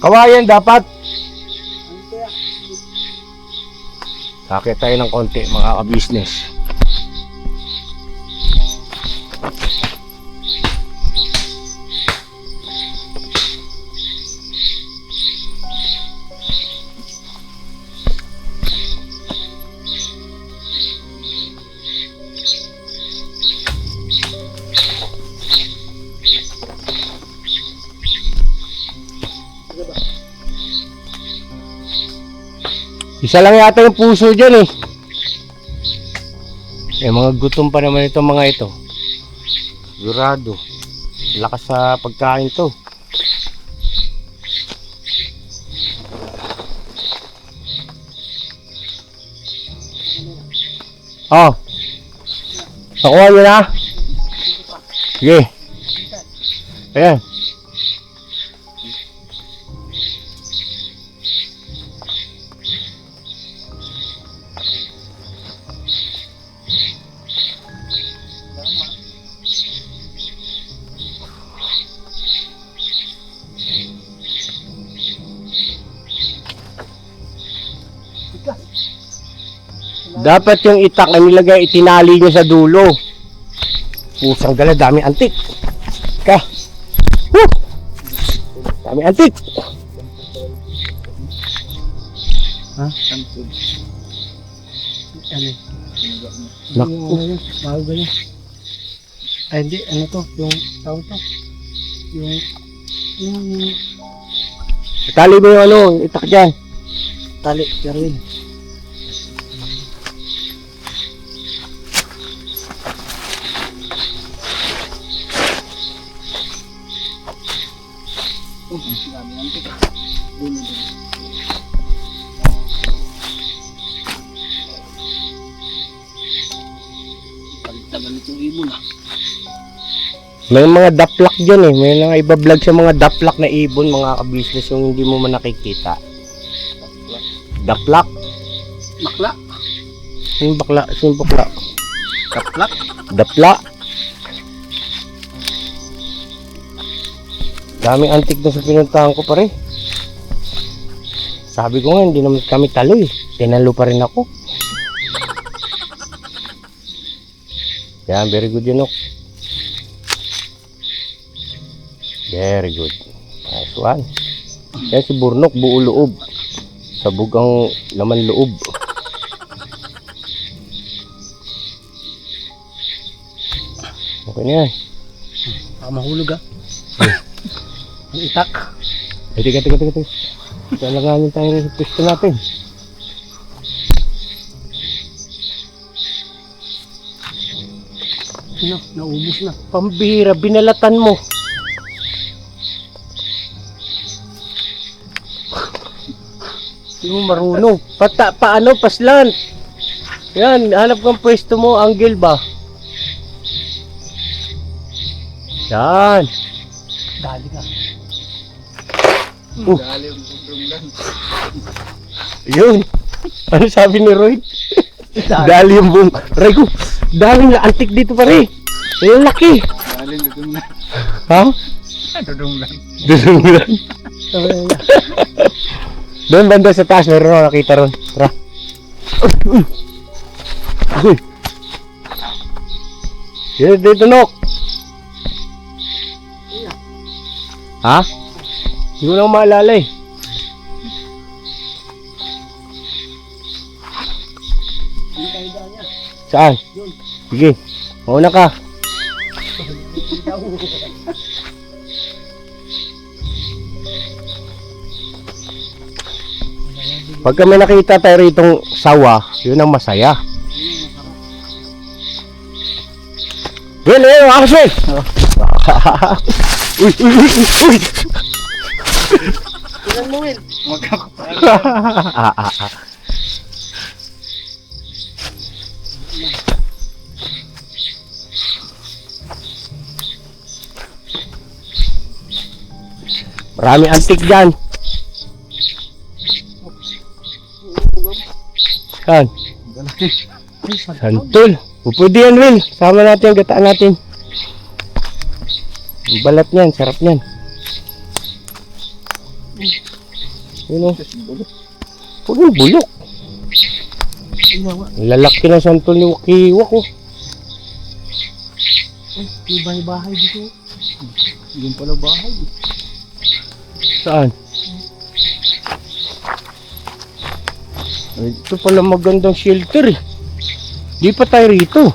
Kawayan dapat. Sakit tayo ng konti mga ka-business. Isa lang yata yung puso dyan eh. Eh mga gutom pa naman itong mga ito. Sigurado. Lakas sa pagkain to. Oh. Nakuha nyo na? Sige. Ayan. Dapat yung itak na nilagay, itinali nyo sa dulo. Pusang gala, dami antik. Ka. Woo! Dami antik. Santol. Ano? Naku. Bago ganyan. Ay, hindi. Ano to? Yung tawag to? Yung Tali mo yung ano, itak dyan. tali. Pero yun. May mga daplak dyan eh. May mga iba-vlog sa mga daplak na ibon, mga ka-business yung hindi mo man nakikita. Daplak? Bakla. Yung bakla? Yung bakla? Kaplak. Dapla. Daming antik na sa pinuntahan ko pare. Sabi ko nga, hindi naman kami talo eh. Tinalo pa rin ako. Yan, very good yun, ok. Very good. Nice one. Yan si Burnok, buo loob. Sabog ang laman loob. Okay na yan. Baka mahulog ah. Ang itak. Ay, tiga. Kailanganin tayo rin sa pwesto natin. Ano? Naubos na. Pambira, binalatan mo. Hindi mo marunong. Paano? Paslan. Yan, hanap kang pwesto mo. Angle ba? Yan. Dali ka. Dali yung sobrang Yun. Ano sabi ni Roy? Dali yung buong. Ray ko, dali na antik dito pare. Yung laki. Dali dudong lang. Ha? Dudong lang. Dudong lang. Doon banda sa taas, meron ako nakita ron. Tara. Uy. Dito, Nok. Ha? Hindi ko lang maalala eh. Saan? Sige. Mauna ka. Pagka may nakita tayo ritong sawa, yun ang masaya. Well, akas eh! Uy! Tingnan mo, Will. Marami antik dyan. Saan? Santol. Pwede yan, Will. Sama natin ang gataan natin. Ang balat niyan, sarap niyan. Yun o. Huwag yung bulok. Ang lalaki ng santol ni Wakiwak o. May bahay-bahay dito. Yun pala bahay. Saan? Ay, ito pala magandang shelter eh. Di pa tayo rito.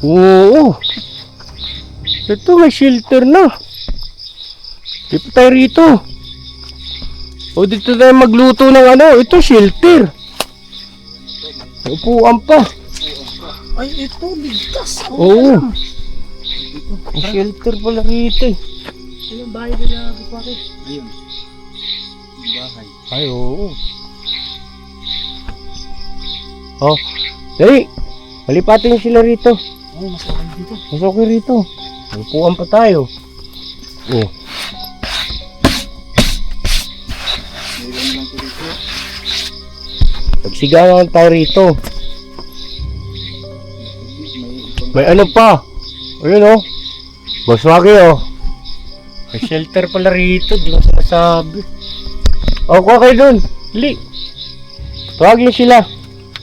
Oo. Ito may shelter na. Di pa tayo rito. O dito tayo magluto ng ano. Ito shelter. Upuan pa. Ay, ito. Ligtas. Oo. May shelter pala rito eh. Yung bahay nila, bakit? Ayun. Yung bahay. Ay, oo. Oh, dali. Malipatin sila rito. Ay, mas okay dito. Mas okay rito. Upuan pa tayo. Oh. Mayroon lang ko dito. Pagsigawan tayo rito. May ano pa. Ayun oh. Boss Wagi oh. May shelter pala rito. Di ko sinasabi. Oh, kuha kayo dun. Dali. Tawagin niyo sila.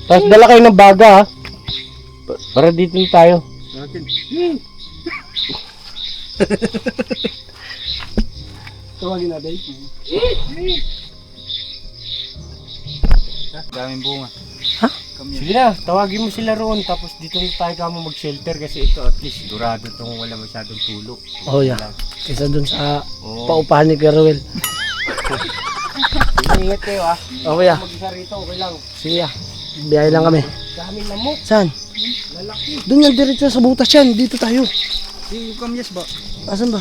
Tapos dala kayo ng baga ha. Para dito na tayo. Akin. Tawagin natin. Daming bunga. Sige na, tawagin mo sila roon tapos dito na tayo kamo mag-shelter kasi ito at least durado itong wala masyadong tulo. Oh, yeah. Kaysa dun sa Oo. paupahan ni Kuya Ruel. Ingat kayo ah. Oh, kuya. Mag-isa rito, okay lang. Sige ah. Biyahe lang kami. Daming lamok. Saan? Doon yan, diretso sa butas yan. Dito tayo. Yung kamyas ba? Asan ba?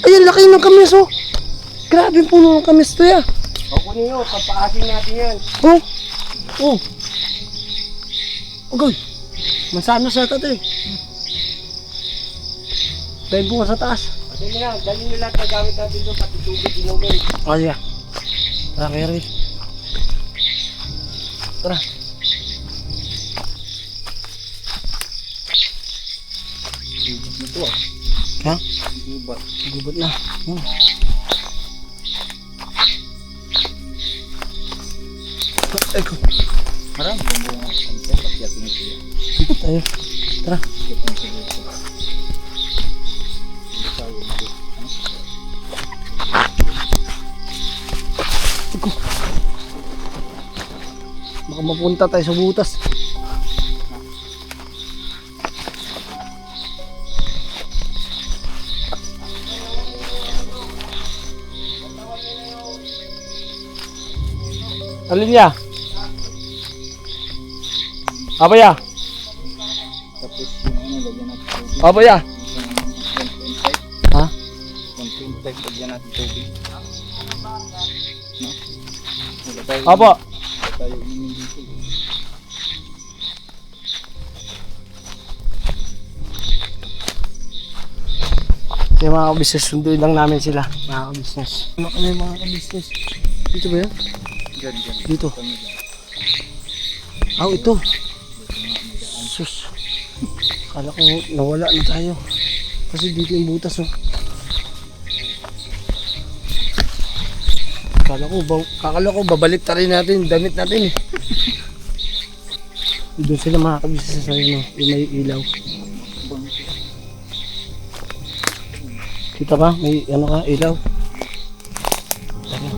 Ayun, laki ng kamis oh. Grabe yung puno ng kamis to ya. O kunin nyo, papaasin natin yan. Oh. Oh. Ogoy. Mansana sa tatay. Dahil bunga sa taas. Pati na, dali nyo lahat na gamit natin doon, pati tubig, inumin. Oh, yeah. Tara, Kuya Ruel. Tara. Ha? Gubat na. Eko. Marami yung bunga. Dito tayo. Tara. Eko. Baka mapunta tayo sa butas. Alin niya? Apa ya? Tapos yung ano, lagyan natin tubig. Apa ya? 1.5. Ha? 1.5 lagyan natin tubig. No? Wala tayo. Apa? Wala tayo inumin dito. Yung mga kabisnes, sunduin lang namin sila. Mga kabisnes. Ano yung mga kabisnes? Dito ba yan? Diyan. Dito. Kami dyan. Ah, ito. Sus. Kala ko nawala na tayo. Kasi dito yung butas oh. Kakala ko babalik ta rin natin yung damit natin eh. Doon sila mga kabisnes sa no, yung may ilaw. Kita ba? May ano ka, ilaw. Tara.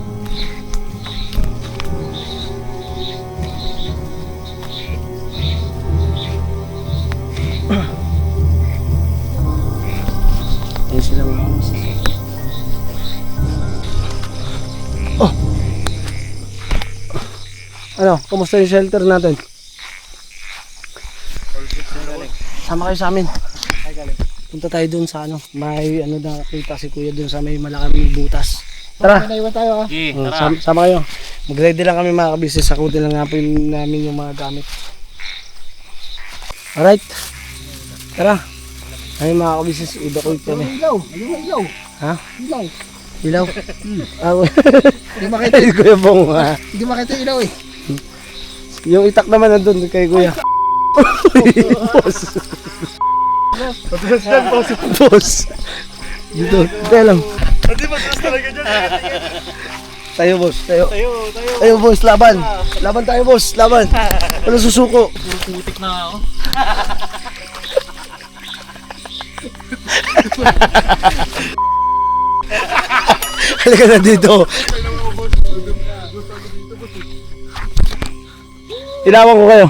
Ayun sila mga kabisnes. Oh! Ano, kumusta yung shelter natin? Sama kayo sa amin. Punta tayo dun sa ano, may ano nakita si kuya dun sa may malaking butas. Tara. Naiwan tayo ah. Sama kayo. Mag-ready lang kami mga kabisnes. Sakutin lang namin yung mga gamit. Alright. Tara. Ay mga kabisnes, i-decoy kami. Ilaw. Ayun ang ilaw. Ha? Ilaw. Ilaw? Ah, Hindi makita. Kuya Bong ha. Hindi makita yung ilaw eh. Yung itak naman nandun kay kuya. Boss. Boss. Dito. Tayo lang. Hindi matras talaga dyan. Tayo boss. Tayo boss. Laban. Laban tayo boss. Laban. Wala susuko. Putik na ako. Halika na dito. Inawan ko kayo.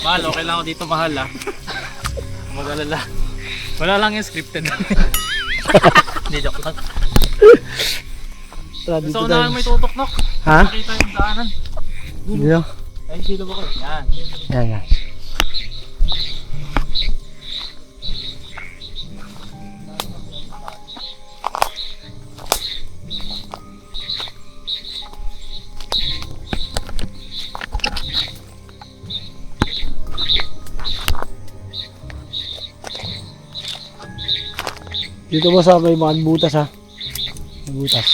Mahal, okay lang ako dito mahal ah. Mag-alala. Wala lang yung scripted. Hindi, joke lang. Tara, dito Gusto ko tayo. na may tutok-nok. Ha? Nakita yung daanan. Dito. Ay, silo ba ko? Yan. Yan. Dito mo sa may mga butas ha. May butas.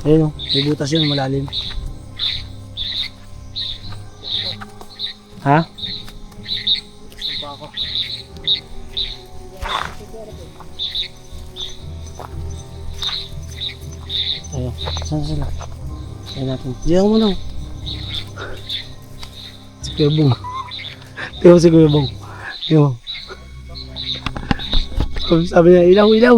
Ayun o, may butas yun, malalim. Ha? Ayun, saan sila? Ayun natin. Diyan mo na. Kuya Bong. Tingnan mo si Kuya Bong. Tingnan mo. Sabi niya, ilaw, ilaw.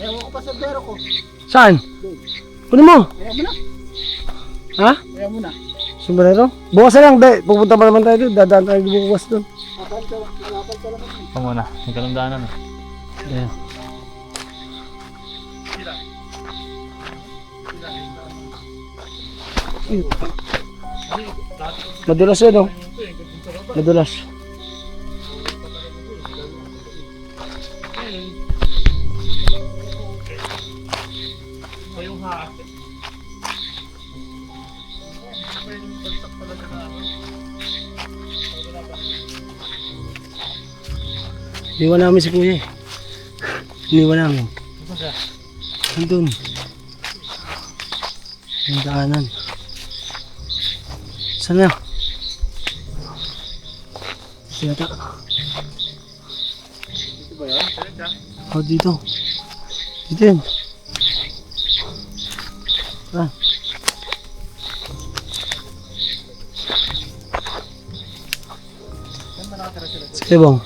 Ewan ko pa sa bero ko. Saan? Kunin mo. Ha? Kaya mo na. Sombrero? Bukas na lang, be. Pupunta pa naman tayo doon. Dadaan tayo bukas doon. Ito muna, may kalamdanan. Yeah. Madulas yun, oh. Madulas. Iniwan namin si Kuya eh. Iniwan namin. Nandun. Yung daanan. Saan na? Siyata. Dito ba yan? Oh, dito. Dito yun. Ah. Sige, Bong.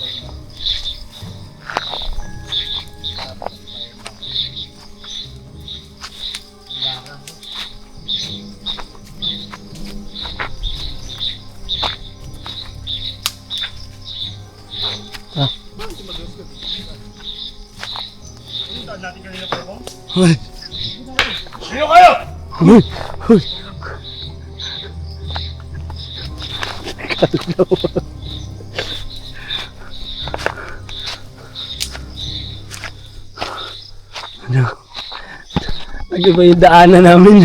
Hoy! Sino kayo? Hoy! Hoy! Ano? Nag-iba yung daanan namin.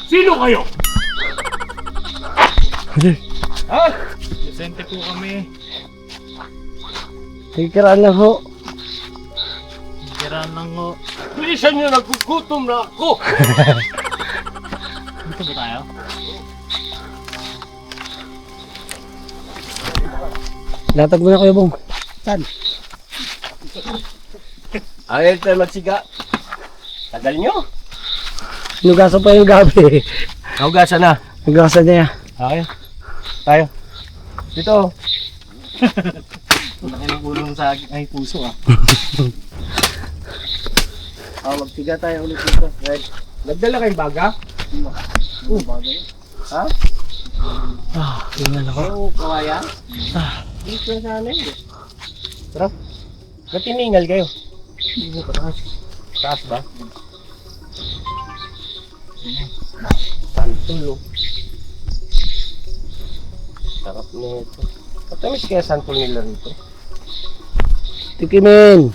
Sino kayo? Presente po kami. Nagkiraan lang ho. Kiraan lang ho. Bilisan nyo, nagugutom na ako! Dito ba tayo? Latag mo na Kuya Bong. Saan? Ayaw tayo magsiga. Tagal nyo. Nugasan pa yung gabi. Naugasan na. Nugasan niya. Okay. Tayo. Dito. Laki ng ulong sa ay puso ah. Magsiga tayo ulit dito. Right. Nagdala kayong baga? Ha? Tingnan ako. Oo, kawaya? Dito na sana yun. Tara. Natiningal kayo. Dito pa taas. Taas ba? Santulo. Sarap nito. Matamis kaya santol nila rito. Tikimin.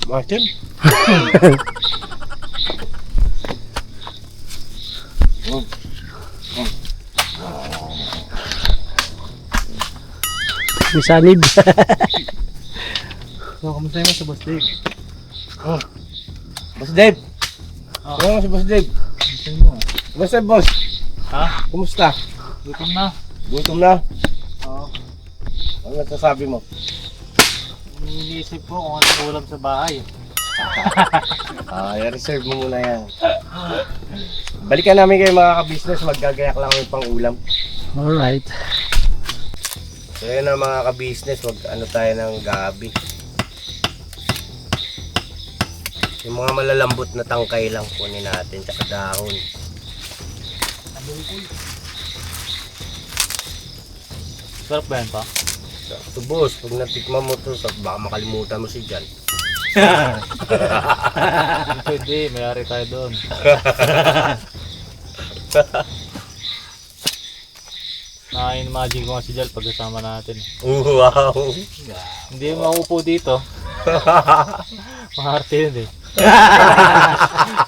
Martin? May sanib. So, kamusta naman sa Boss Dave? Boss Dave! Oo, si Boss Dave. Kamusta mo ah? Kumusta, boss? Ha? Kumusta? Gutom na. Gutom na? Oo. Ano nasasabi mo? Iniisip ko kung ano ulam sa bahay. I-reserve mo muna yan. Balikan namin kayo mga ka-business, maggagayak lang kami pang ulam. Alright. So yun na mga ka-business, ano tayo ng gabi. Yung mga malalambot na tangkay lang kunin natin, tsaka dahon. Sarap ba yan pa? So boss, pag natikman mo to, baka makalimutan mo si Jan. Pwede, mayari tayo doon. Nakaka-imagine ko nga si Jal pagkasama natin. Wow! Hindi maupo dito. Maharte yun eh.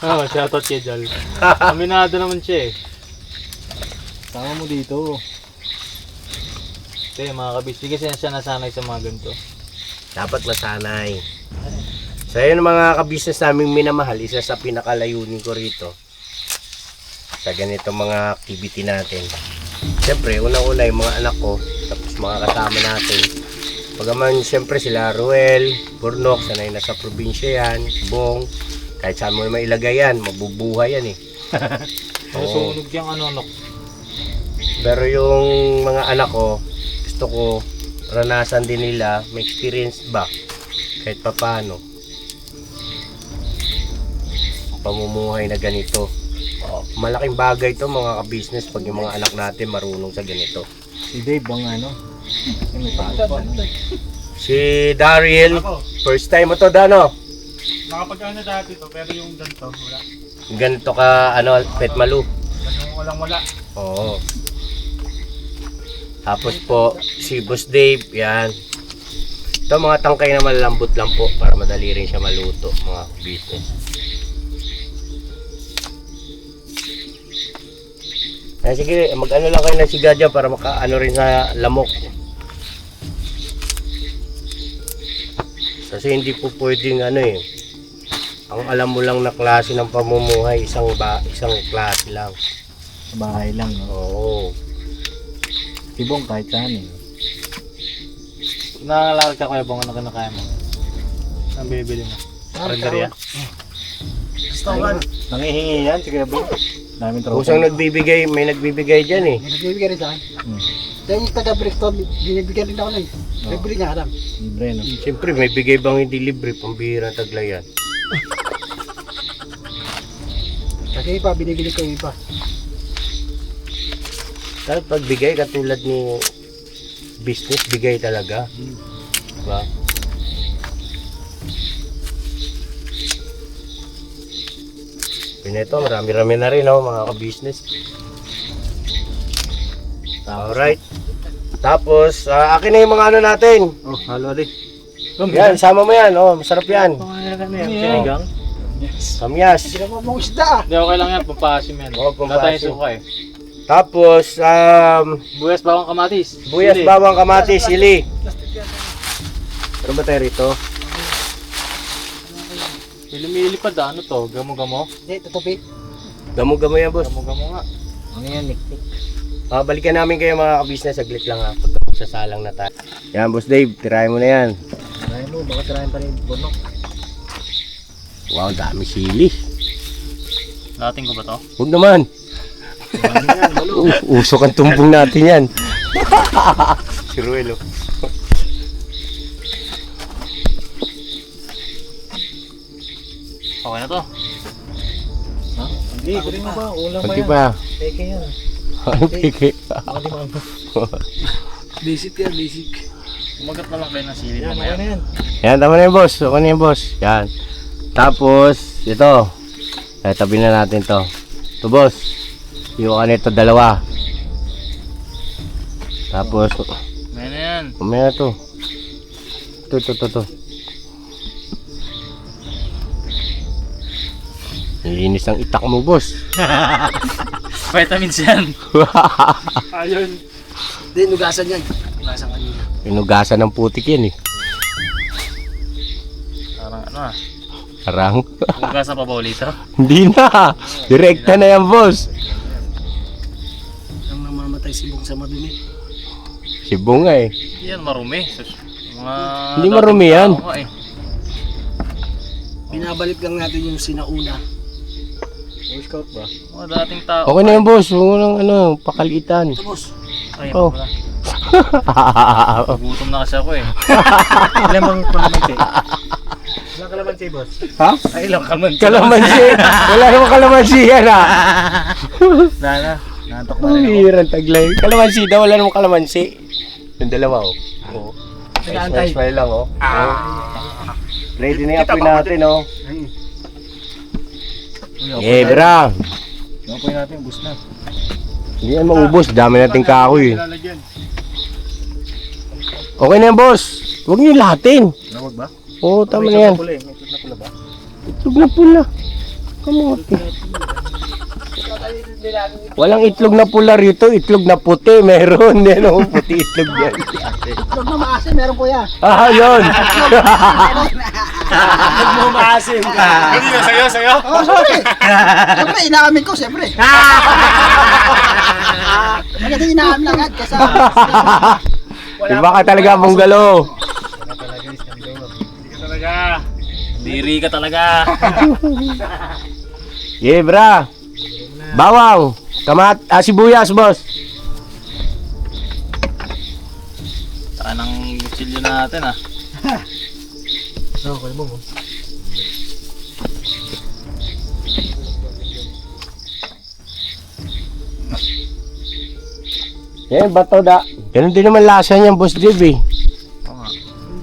Oh, shoutout kay Jal. Aminado naman siya eh. Sama mo dito. Kasi mga kabis, di kasi siya nasanay sa mga ganito. Dapat masanay. So yun mga ka-business naming minamahal, isa sa pinakalayunin ko rito sa ganito mga activity natin. Siyempre, unang-una yung mga anak ko, tapos mga kasama natin. Pagaman siyempre sila Ruel, Burnok, sanay na sa probinsya yan, Bong, kahit saan mo naman ilagay yan, mabubuhay yan eh. Oo. Sunog yung ano. Pero yung mga anak ko, gusto ko ranasan din nila, may experience ba kahit papano pamumuhay na ganito. Malaking bagay to mga ka-business pag yung mga anak natin marunong sa ganito. Si Dave bang ano? May pagod. Si Daryl, first time mo to Dano? Nakapag-ano dati to, pero yung ganito, wala. Ganito ka ano, Pet Malu. Ganun walang-wala. Oo. Tapos po, si Boss Dave, yan. Ito mga tangkay na malalambot lang po para madali rin siya maluto, mga business. Ay, sige, mag-ano lang kayo ng siga dyan para maka-ano rin sa lamok. Kasi hindi po pwedeng ano eh. Ang alam mo lang na klase ng pamumuhay, isang klase lang. Sa bahay lang, no? Oo. Si Bong kahit saan eh. Nakalarag ka Kuya Bong, ano kinakaya mo? Saan binibili mo? Karinderya? Gusto ko man. Nangihingi yan si Kuya Bong. Daming tropa. Kusang nagbibigay, may nagbibigay dyan eh. May nagbibigay rin sa akin. Dahil yung taga-Brixton, binibigyan rin ako na eh. Libre nga lang. Libre, no? Siyempre, may bigay bang hindi libre, pambihirang taglayan. Kasi iba, binibili ko yung iba. Kahit pagbigay, katulad ni business, bigay talaga. Diba? Pineto, marami-rami na rin oh, mga ka-business. Alright. Tapos, akin na yung mga ano natin. Oh, halo rin. Yan, sama mo yan. Oh, masarap yan. Sinigang? Kamyas. Sila mo mong isda ah. Hindi, okay lang yan. Pampasim yan. Oo, pampasim. Wala tayong suka eh. Tapos, Buyas bawang kamatis. buyas, Sili. bawang, kamatis, sili. Ano ba tayo rito? Lumilipad ah. Ano to? Gamo-gamo? Hindi, tutupi. Gamo-gamo yan, boss. Gamo-gamo nga. Ano yan, niknik? Balikan namin kayo mga ka-business, saglit lang ha, pagka magsasalang na tayo. Yan, Boss Dave, tirahin mo na yan. Tirahin mo, baka tirahin pa rin Burnok. Wow, dami sili. Dating ko ba to? Huwag naman. Usok ang tumbong natin yan. Si Ruel, oh. Okay na to. Ha? Hindi, kunin mo ba? Ulang ba Kunti yan? pa. Peke yan. Ano piki? Baka di maano. Basic yan, basic. Umagat na lang kayo ng sili Yan, mamaya. okay na yan. Yan, tama na yung boss. Okay na yung boss. Yan. Tapos, ito. Tabi na natin to. Ito, boss. Yung ano ito, dalawa. Tapos, Mamaya na yan. umaya to. Ito. Linis ang itak mo, boss. Vitamins yan. Ayun. Hindi, nugasan yan. Nugasan kanina. Inugasan ng putik yan eh. Parang ano ah. Parang. Hugasan pa ba ulit ito? Hindi na. Direkta na yan, boss. Ang namamatay si Bong sa madumi. Si Bunga eh. Yan, marumi. Mga Hindi marumi yan. tao nga eh. Binabalik lang natin yung sinauna. Boy Scout ba? Mga dating tao. Okay na yan, boss. Huwag mo nang ano, pakalitan. Ito boss. Ay, Oh. wala. Gutom na kasi ako eh. Ilan bang kalamansi? Ilang kalamansi boss? Ha? Ay, ilang kalamansi. Kalamansi. Wala namang kalamansi yan ah. Wala na. Nantok na rin ako. Hirang taglay. Kalamansi daw, wala namang kalamansi. Yung dalawa oh. Oo. Nag-aantay. Smile lang oh. Ready na yung apoy natin oh. Eh, bra. Napoy natin, bus na. Hindi yan maubos. Dami nating kahoy. Lalagyan. Okay na yan, boss. Huwag niyo lahatin. Nawag ba? Oo, tama na yan. Pula eh. May itlog na pula ba? Itlog na pula. Kamuti. Walang itlog na pula rito. Itlog na puti. Meron. Yan o, puti itlog yan. Itlog na maasin, meron kuya. Ah, yun. Itlog mo maasin ka. Kanina, sa'yo? Oo, siyempre. Siyempre, inaamin ko, siyempre. Maganda inaamin agad kasi Iba ka talaga, Bunggalo. Diri ka talaga. Yeah, bra. Bawang. Sibuyas, boss. Saka ng kutsilyo natin ah. Okay mo. Yan, bato da. Ganun din naman lasa niyan, boss Dave eh.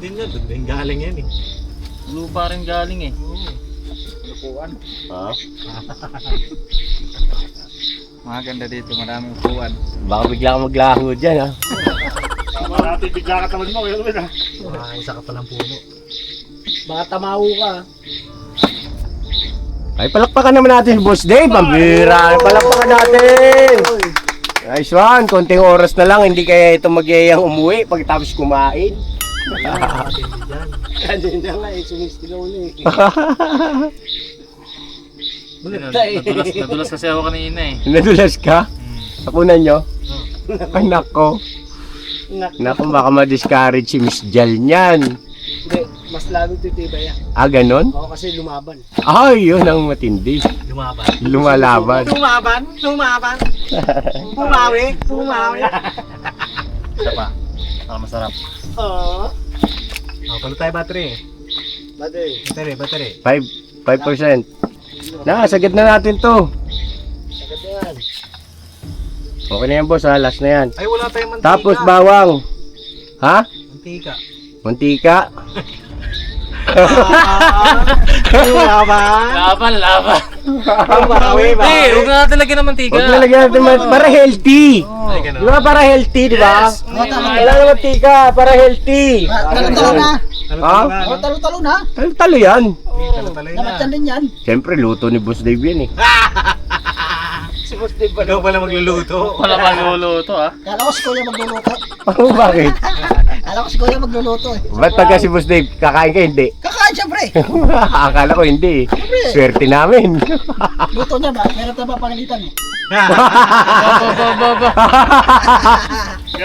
Hindi nga, doon din galing yan eh. Lupa rin galing eh. Ha? Maganda dito, maraming upuan. Baka bigla ka maglaho dyan, ha? Tama natin, bigla ka tamad mo. Kaya naman, Isa ka palang puno. Baka tamaho ka. Ay, palakpakan naman natin si Boss Dave. Pambira. Palakpakan natin. Nice one. Konting oras na lang. Hindi kaya ito magyayang umuwi pagkatapos kumain. Kanina nga eh, sumistigaw na eh. Nadulas kasi ako kanina eh. Nadulas ka? Nakunan nyo? Ay, nako. Nako, baka ma-discourage si Miss Jal niyan. Hindi, mas lalong titibay yan. Ah, ganon? Oo, kasi lumaban. Ay, yun ang matindi. Lumaban. Lumalaban. Lumaban! Bumawi! Isa pa. Para masarap. Oo. Palo tayo battery eh. Battery. 5%. Sagad na natin to. Agad na yan. Okay na yan, boss, ha? Last na yan. Ay, wala tayong mantika. Tapos bawang. Ha? Mantika. Mantika. Laban. Bumawi! Eh, huwag na natin lagyan ng mantika. Huwag nalagyan natin para healthy. Ay, ganun. Di ba para healthy, di ba? Wala na mantika, para healthy. Talo-talo na. Ha? Talo-talo na. Talo yan. Namatyan din yan. Siyempre, luto ni Boss Dave yan eh. Ikaw pala magluluto. Wala pa magluluto ah. Kala ko si Kuya magluluto. Oh, bakit? Kala ko si Kuya magluluto eh. Ba't pagka si Boss Dave, kakain ka hindi? Kakain siyempre. Akala ko hindi eh. Swerte namin. Luto niya ba? Meron tayo papagalitan eh.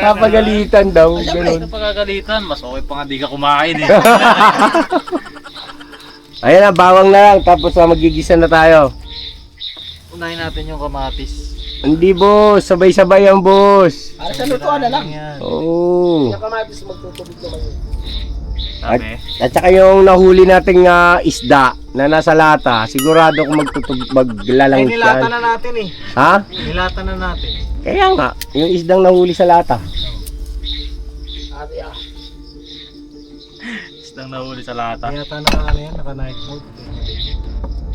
Papagalitan daw. Siyempre. Ganun. Pagkagalitan, mas okay pa nga di ka kumain eh. Ayan na, bawang na lang. Tapos magigisa na tayo. Unahin natin yung kamatis. Hindi, boss. Sabay-sabay yan, boss. Para sa lutuan na lang. Oo. Yung kamatis magtutubig naman yun. Sabi? At saka yung nahuli nating isda na nasa lata, sigurado kung maglalangis yan. natin eh. Ha? Nilata na natin. Kaya nga, yung isdang nahuli sa lata. Ate Isang nahuli sa lata. Yata naka-night mode.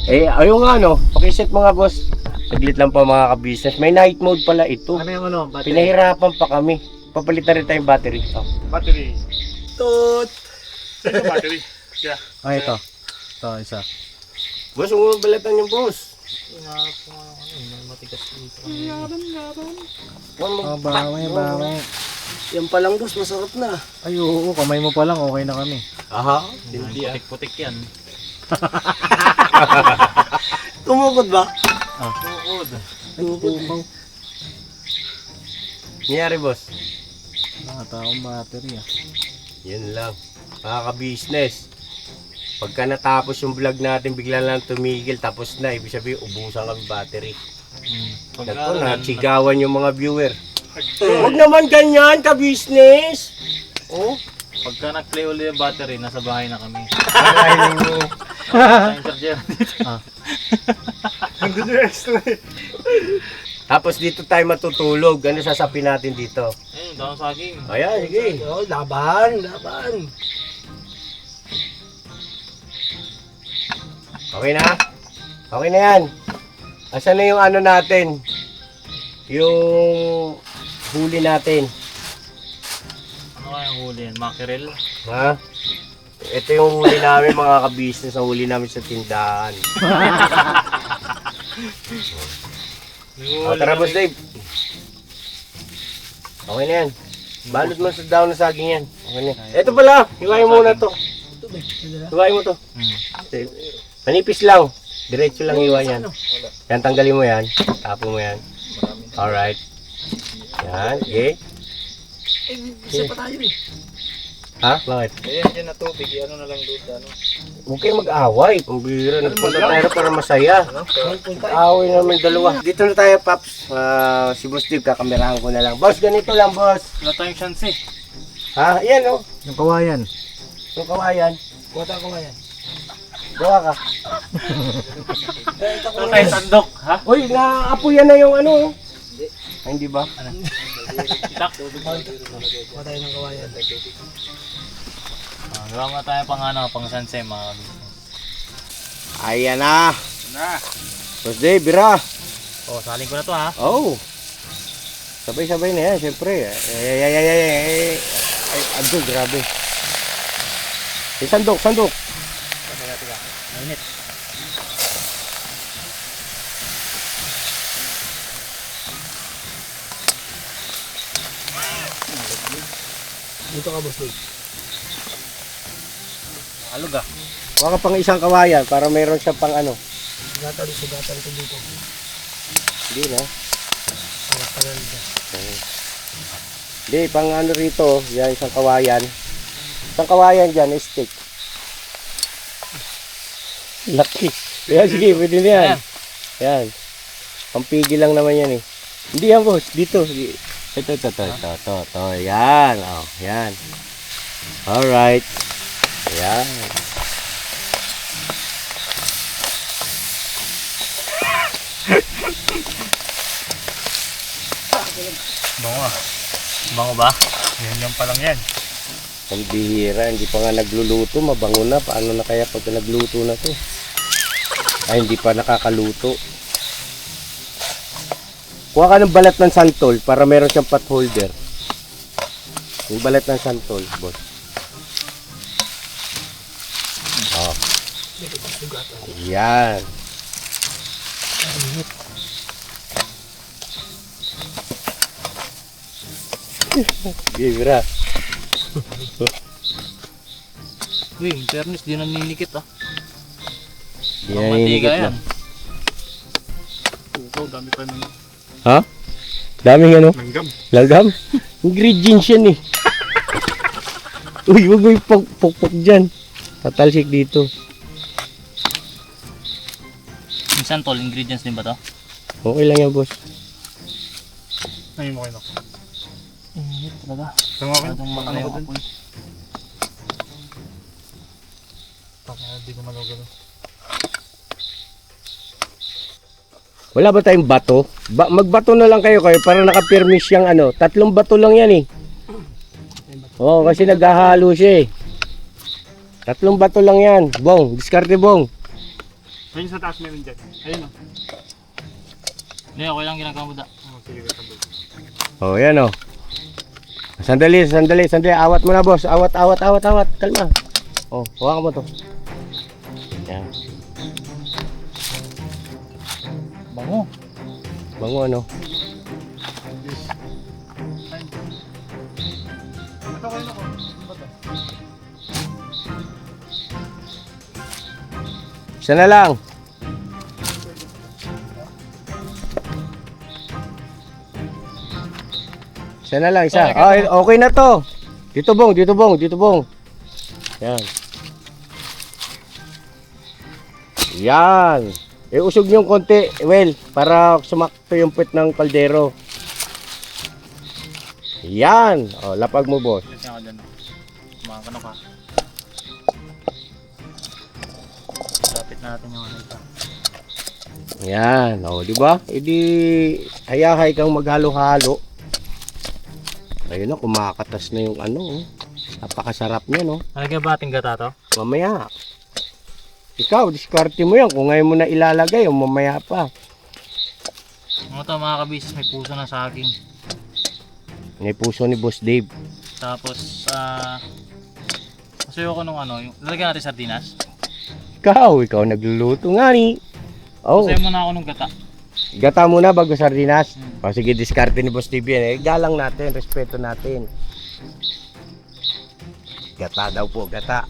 Ayun nga no, pakiset mga boss. Saglit lang po mga ka-business. May night mode pala ito. Ano yung ano? Battery? Pinahirapan pa kami. Papalitan rin tayong battery. Oh. battery. Tut! Ito battery. Kaya, Ay, ito. Ito, isa. Boss, huwag balatan yung boss. Bawi. Yan palang boss, masarap na. Ay, oo, kamay mo pa lang, okay na kami. Aha. Putik-putik yan. Tumukod ba? Tukaw. Nangyari boss? Nakataong battery ah. Yan lang. Mga ka-business. Pagka natapos yung vlog natin, bigla lang tumigil. Tapos na, ibig sabihin, ubusan kami battery. Nagpo, natsigawan yung mga viewer. Huwag naman ganyan, ka-business! Oh? Pagka nag-play ulit yung battery, nasa bahay na kami. nandun yung extra eh. Tapos dito tayo matutulog. Ano sasapin natin dito? Ayun, daon saging. Ayan, sige. Oh, laban. Okay na? Okay na yan. Asan na yung ano natin? Yung huli natin. Ano kayang huli yan? Mackerel? Ha? Ito yung huli namin mga ka-business. Ang huli namin sa tindahan. Tara boss Dave. Okay na yan. Balot mo sa daon na saging yan. Okay na. Ito pala. Hiwain mo na to. Hiwain mo to. Manipis lang. Diretso lang hiwa yan. Yan, tanggalin mo yan. Tapo mo yan. Alright. Yan. Okay. Isa pa tayo eh. Ha? Bakit? Ayan, dyan na tubig. Ano na lang doon, ano. Huwag kayo mag-away. Ang bihira. Nagpunta tayo para masaya. Away naman dalawa. Dito na tayo, Paps. Si Boss Dave, kakamerahan ko na lang. Boss, ganito lang, boss. Wala tayong chance eh. Ha? Yan, oh. Yung kawayan. Yung kawayan. Kuwata ko yan. Gawa ka. Wala tayong sandok, ha? Uy, naapoyan na yung ano. Ay, hindi ba? Itak. Kuha tayo ng kawayan. Gawa mo tayo pang sunset mga kabisnes. Ayan na. Boss Dave, bira. Oh, salin ko na to ha. Oh. Sabay-sabay na yan, siyempre. Ay, Abdul, grabe. Sandok. Mainit. Dito ka, boss. Alog ah. Huwag ka pang isang kawayan para mayroon siya pang ano. Sugatan ko dito. Hindi na. Para tagal ka. Hindi, pang ano rito, yan isang kawayan. Isang kawayan dyan, stick. Laki. Yan, sige, pwede na yan. Yan. Pampigil lang naman yan eh. Hindi yan, boss. Dito. Ito. Yan. Oh, yan. Alright. Yan. Bango ah. Bango ba? Yan pa lang yan. Ang bihira, hindi pa nga nagluluto, mabango na. Paano na kaya pag nagluto na to? Ay, hindi pa nakakaluto. Kuha ka ng balat ng santol para meron siyang pot holder. Yung balat ng santol, boss. Oh. Yan. Bihira. Uy, in fairness, di naninikit ah. Yan, Mantiga inikit yan. na. Ito, dami pa nun. Ha? Daming ano? Langgam. Lagam? Ingredients yan eh. Uy, huwag mo yung pokpok dyan. Tatalsik dito. Minsan tol, ingredients din ba to? Okay lang yan, boss. Ayun mo kayo. Talaga. Tama ka. Itong mga Ano ba apoy. Hindi ko malugalo. Wala ba tayong bato? Magbato na lang kayo para nakapirmis yung ano. 3 bato lang yan eh. Oo, kasi naghahalo siya eh. 3 bato lang yan. Bong, diskarte bong. Ayun sa taas meron dyan. Ayun o. Hindi, okay lang ginagawa mo da. Oh, sige, sabay. Oh, yan oh. Sandali. Awat mo na, boss. Awat. Kalma. Oh, hawakan mo to. Yan. Bango. Bango ano. Ito kayo ako. Ano ba to? Isa na lang. Isa na lang, isa. Ah, okay na to. Dito bong. Yan. Yan. Usog nyo yung konti, para sumakto yung puwet ng kaldero. Yan. O, lapag mo, boss. Kasi ako dyan. Kumakano ka. Lapit natin yung ano ito. Yan. O, di ba? Edi, hayahay kang maghalo-halo. Ayun na, kumakatas na yung ano. Napakasarap niya, no? Nalagyan ba ating gata to? Mamaya. Ikaw, diskarte mo yan. Kung ngayon mo na ilalagay, o mamaya pa. Ano to mga kabis, may puso na saging. May puso ni Boss Dave. Tapos, masuyo ko nung ano, yung, lalagyan natin sardinas. Ikaw nagluluto nga ni. Oh, Masuyo muna ako nung gata. gata muna bago sardinas. O sige, diskarte ni Boss Dave yan. Eh, galang natin, respeto natin. Gata daw po, gata.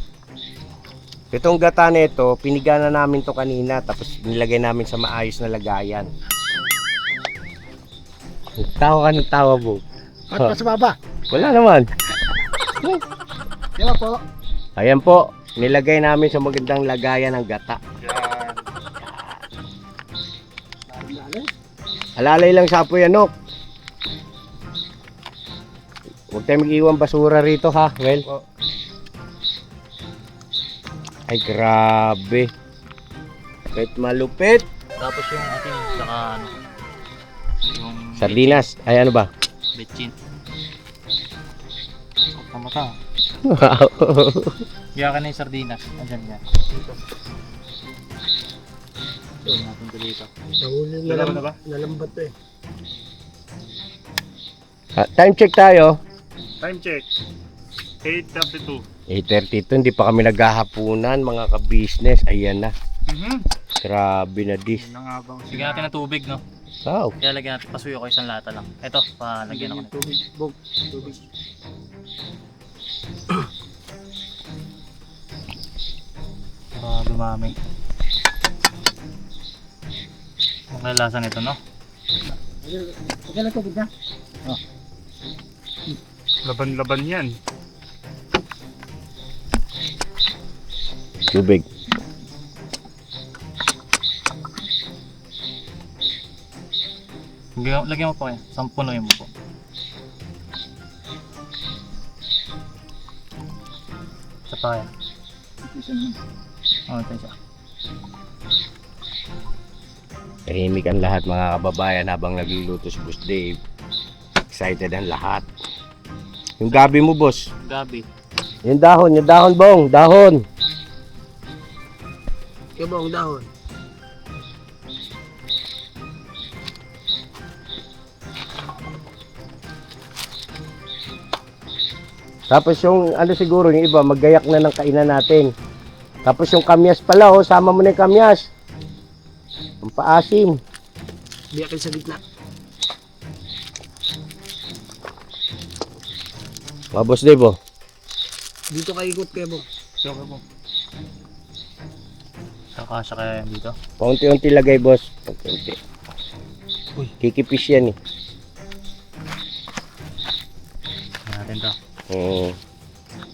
Itong gata na ito, pinigana namin to kanina, tapos nilagay namin sa maayos na lagayan. Tawa ka ng tawa, Bo. At nasa baba. Wala naman. Yan po. Ayan po, nilagay namin sa magandang lagayan ng gata. Alalay lang sa apoy, Anok. Huwag tayo mag-iwan basura rito, ha? Well. Ay, grabe. Kahit malupit. Tapos yung ating saka ano, yung Sardinas. Ay, ano ba? betchin. Kamata. Wow. Kaya ka na yung sardinas. Andyan yan. Ito natin ito dito. Nahuli Dalawa na ba? Nalambat to eh. Time check tayo. Time check. 8:32. 8:32, hindi pa kami naghahapunan, mga ka-business. Ayan na. Mhm. Grabe na dis. Nangabang Lagyan natin ng tubig, no? Wow. Kaya lagyan natin, pasuyo ko isang lata lang. Ito, palagyan ako nito. tubig. Bog. Tubig. Para dumami. Ang lasa nito, no? Laban-laban yan. Tubig. Lagyan mo po kaya. Sampunuin mo po. Isa pa kaya. Ito isa. Tahimik ang lahat, mga kababayan, habang nagluluto si Boss Dave. Excited ang lahat. Yung gabi mo, boss. Gabi. Yung dahon, bong, dahon. Kaya ba ang dahon? Tapos yung ano siguro, yung iba, maggayak na ng kainan natin. Tapos yung kamyas pala, oh, sama mo na yung kamyas. Ang paasim. Biyakin sa gitna. Mga Boss Dave, oh. Dito ka ikot kaya mo. Okay po. Kakasya kaya yan dito. Paunti-unti lagay, boss. Paunti-unti. Kikipis yan, eh. Natin to.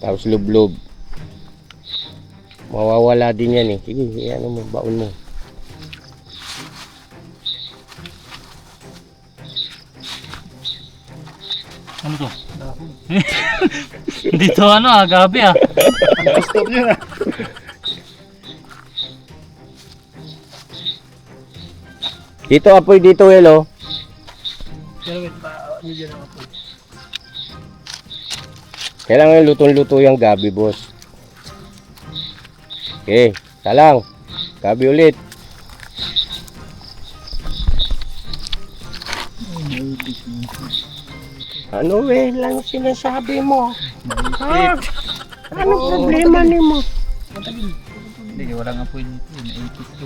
Tapos lublob. Mawawala din yan, eh. Sige, ano mo, baon mo. Ano to? Dito ano gabi Stop yun ah. Dito, apoy dito, Welo. Pero wait pa, ano dyan ako po. Kailangan lutong-luto yung gabi, boss. Okay, salang. Gabi ulit. Ano lang sinasabi mo? Ha? Ano problema ni mo? Hindi, wala nga po yun. Naipit to.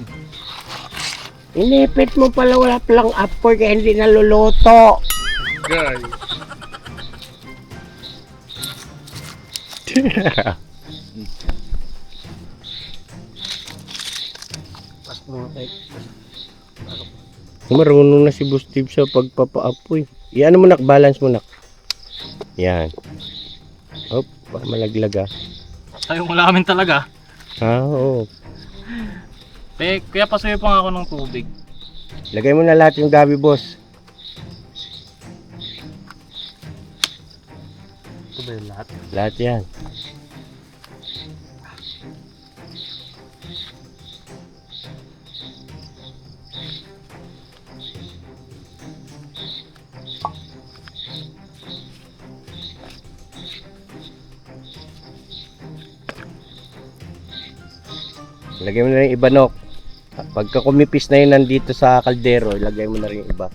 Inipit mo pala, wala palang apoy kaya hindi naluluto. Guy. Pas mo kay. Marunong na si Boss Steve sa pagpapaapoy. Iyan mo nak, balance mo nak. Yan. Hop, baka malaglag ah. Tayo wala kami talaga. Oo. Kaya pasuyo pa nga ako ng tubig. Lagay mo na lahat yung gabi, boss. Ito ba yung lahat? Lahat yan. Lagay mo na rin yung iba, Nok. Pagka kumipis na yun nandito sa kaldero, ilagay mo na rin yung iba.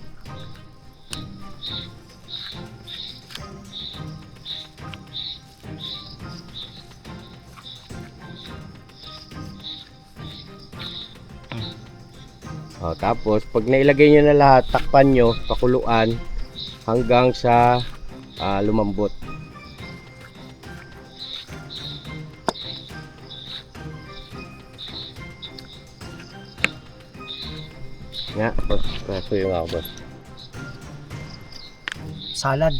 Tapos, pag nailagay nyo na lahat, takpan nyo, pakuluan, hanggang sa lumambot. Nga, boss. Pasuyo nga ako, boss. Salad.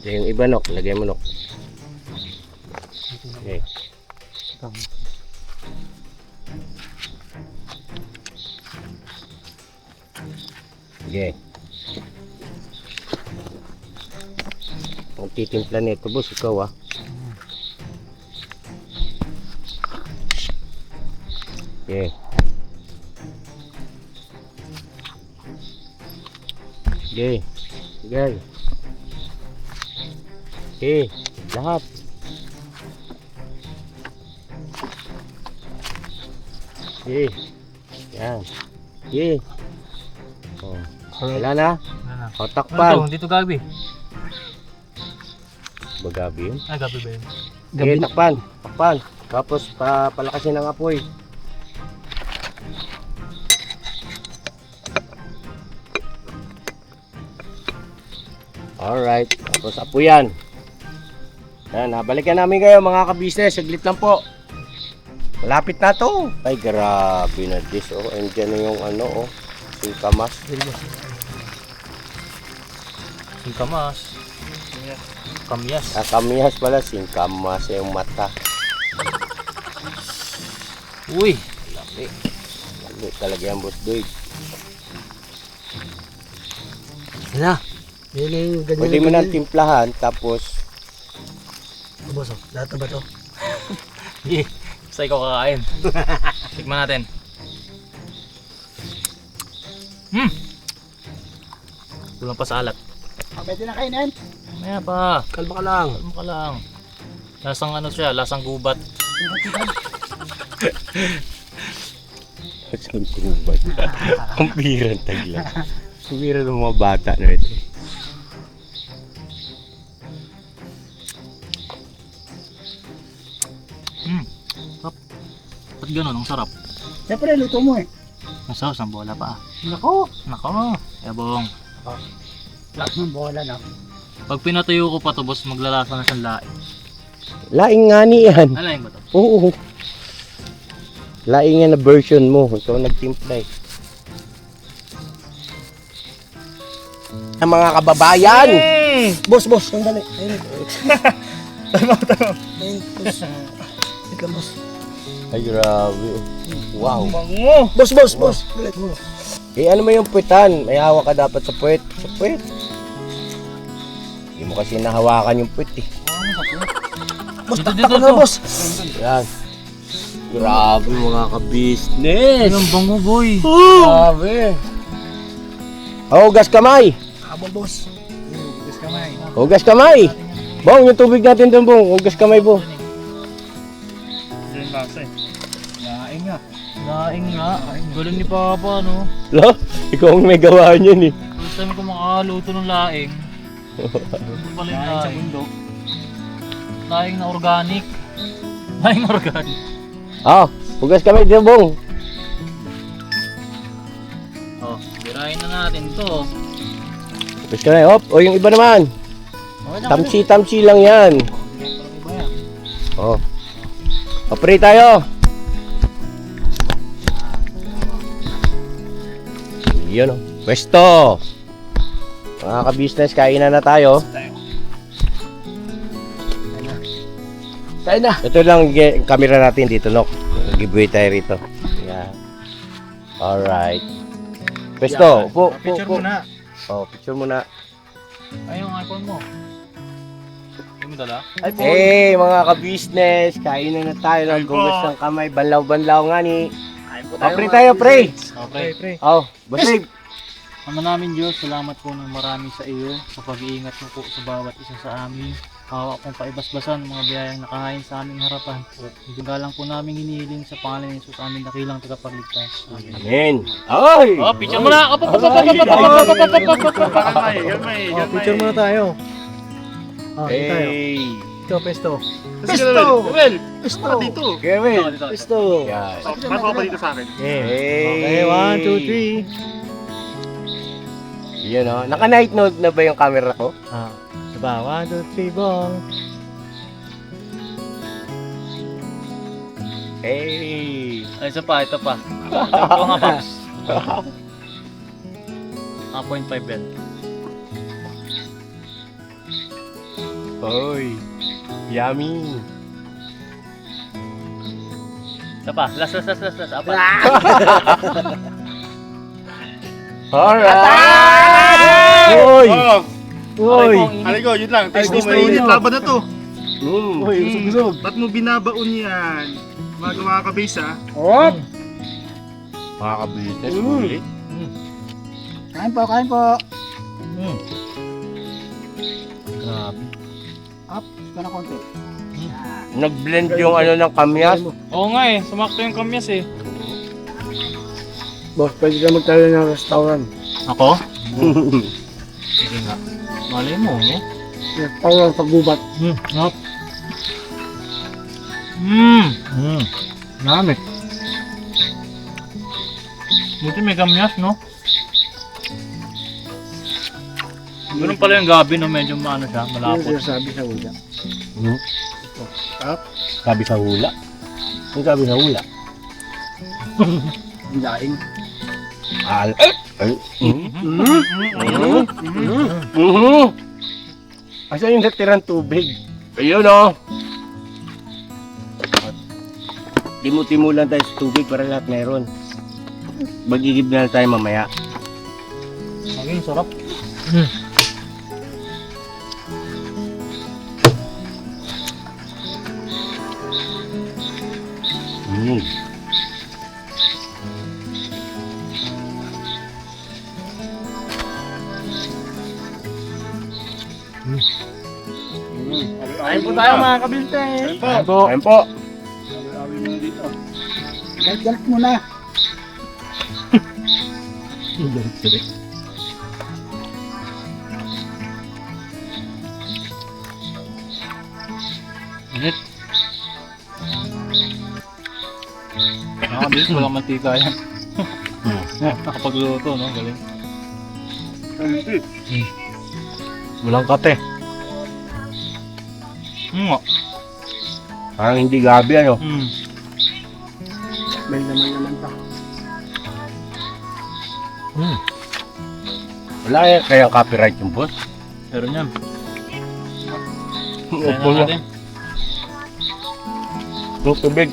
Yung iba nok, lagay mo nok. Okay. Okay. Ang titimpla nito boss, ikaw ah. Okay. Okay. Okay. Okay. Lahat. Okay. Yan. Okay. Oh. Wala na? O, takpan. Dito gabi. Bagabi yun? Ah, gabi ba yun? Okay, takpan. Takpan. Tapos, palakasin ng apoy. Alright. Tapos, apoy yan. Yan, nabalikan namin kayo mga ka-business. Saglit lang po. Malapit na to. Ay, grabe na this. Oh, andyan na yung ano, oh. Singkamas. Singkamas. Kamyas. Ah, kamihas pala. Singkamas yung mata. Uy. Laki. Laki talaga yung boss doy. Yan na. Yan na yung ganyan. Pwede mo nang timplahan. Tapos, Boss, oh. Lahat na ba to? Sige. Basta ikaw kakain. Tikman natin. Kulang pa sa alat. Pwede na kainin. Maya pa. Kalma ka lang. Kalma ka lang. Lasang ano siya, lasang gubat. saan tubay? Ang birang tagla. Ang birang ng mga bata na ito. Ba't ganun? Ang sarap. Siyempre, luto mo eh. Masarap, isang bola pa. Nako. Nako. Yabong. Lahat ng bola na. Pag pinatuyo ko pa to, boss, maglalasa na siyang laing. Laing nga niyan. Laing ba to? Oo. Laing nga na version mo. Ikaw nagtimpla eh. Ang mga kababayan! Boss, sandali. Ayun. Ayun, boss. Wait lang, boss. Ay, grabe. Wow. Boss. Galit mo. Eh, ano mo yung puwetan? May hawak ka dapat sa puwet. Sa puwet. Hindi mo kasi nahawakan yung puwet eh. Boss, Dito, taktak dito, na, dito. boss. Yan. Grabe mga ka-business. Ang bango, boy. Grabe. Hugas kamay. Habol, boss. Hugas kamay. Bong, yung tubig natin doon, Bong. Hugas kamay, Bong. Laing nga. Galing ni Papa, no? Lo, ikaw ang may gawa niyan eh. First time ko makakaluto ng laing. Ito pala yung laing. Sa bundok. Laing na organic. Laing na organic. Ah, hugas kamay dito, Bong. Oh, birahin na natin to. Hugas kamay. Hop, o yung iba naman. Tamsi lang yan. Oh. Papre tayo. Yun o. Pwesto. Mga ka-business, kainan na tayo. Tayo na. Ito lang yung camera natin dito, Nok. Giveaway tayo rito. Yan. Alright. Pwesto. Upo. Picture mo na. Oh, picture muna. Ay, yung iPhone mo. Hindi mo dala? Hey, mga ka-business, kainan na tayo ng gugas ng kamay. Banlaw-banlaw nga ni. Papre tayo, pre. Okay, pre. Oh, Basig. Ama namin Diyos, salamat po ng marami sa iyo sa pag-iingat mo po sa bawat isa sa amin. Hawa kong paibasbasan ng mga biyayang nakahain sa aming harapan. Galang po namin hinihiling sa pangalan ni Jesus aming dakilang tagapagligtas. Amen. Amen. Ay! Oh, picture mo na! Picture muna tayo. Oh, dito tayo. Hey! Ito, pesto. Pesto. Dito. Kevin! Pesto. Yes. Pasok ka pa dito sa akin. Hey! Okay, 1, 2, 3. Yan o. Naka-night mode na ba yung camera ko? Ah, diba? 1, 2, 3, bong. Hey! Ay, ito pa. Ito nga, Paps. 1.5 yan. Oy, yummy. Isa pa, last. Apat. Alright! Oy! Oh, Oy! aray ko, yun lang. Taste gusto mo, mainit. nyo. Laban na to. Uy, usog-usog. Ba't mo binabaon yan? Mga kabis ha? Hop! Mga ka-business, ulit. Kain po, kain po. Grabe. Up, ka na konti. Nag-blend yung ano ng kamyas. Oo nga eh, sumakto yung kamyas eh. Boss, pwede ka magtayo ng restaurant. Ako? Sige nga. Malay mo, no? Restaurant sa gubat. Hop. Namit. Buti may kamyas, no? Ganun pala yung gabi, no? Medyo maano siya, Ano malapot. sinasabi sa ulam? Sabi sa hula. Yung sabi sa hula. Daing. Ay. Asan yung natirang tubig? Ayun o. Timu-timu lang tayo sa tubig para lahat meron. Magigib na lang tayo mamaya. Maging sarap. Mm. Kain po tayo mga kabilte. Ayun po. Ayun po. Galit muna. Init. Nakabilis, walang mantika yan. Nakapagluto, no? Galing. Walang kate. Nga. Parang hindi gabi ano. May naman pa. Wala kaya copyright yung boss. Pero yan. Upo Kaya na. natin. Yung tubig.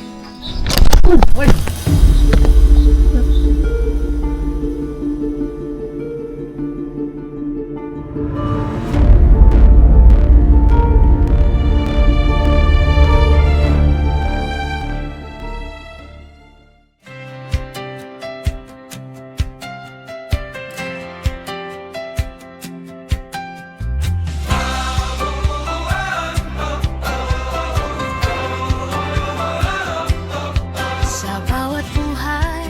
Sa bawat buhay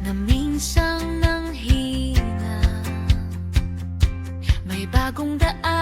na minsang nanghina, may bagong daan.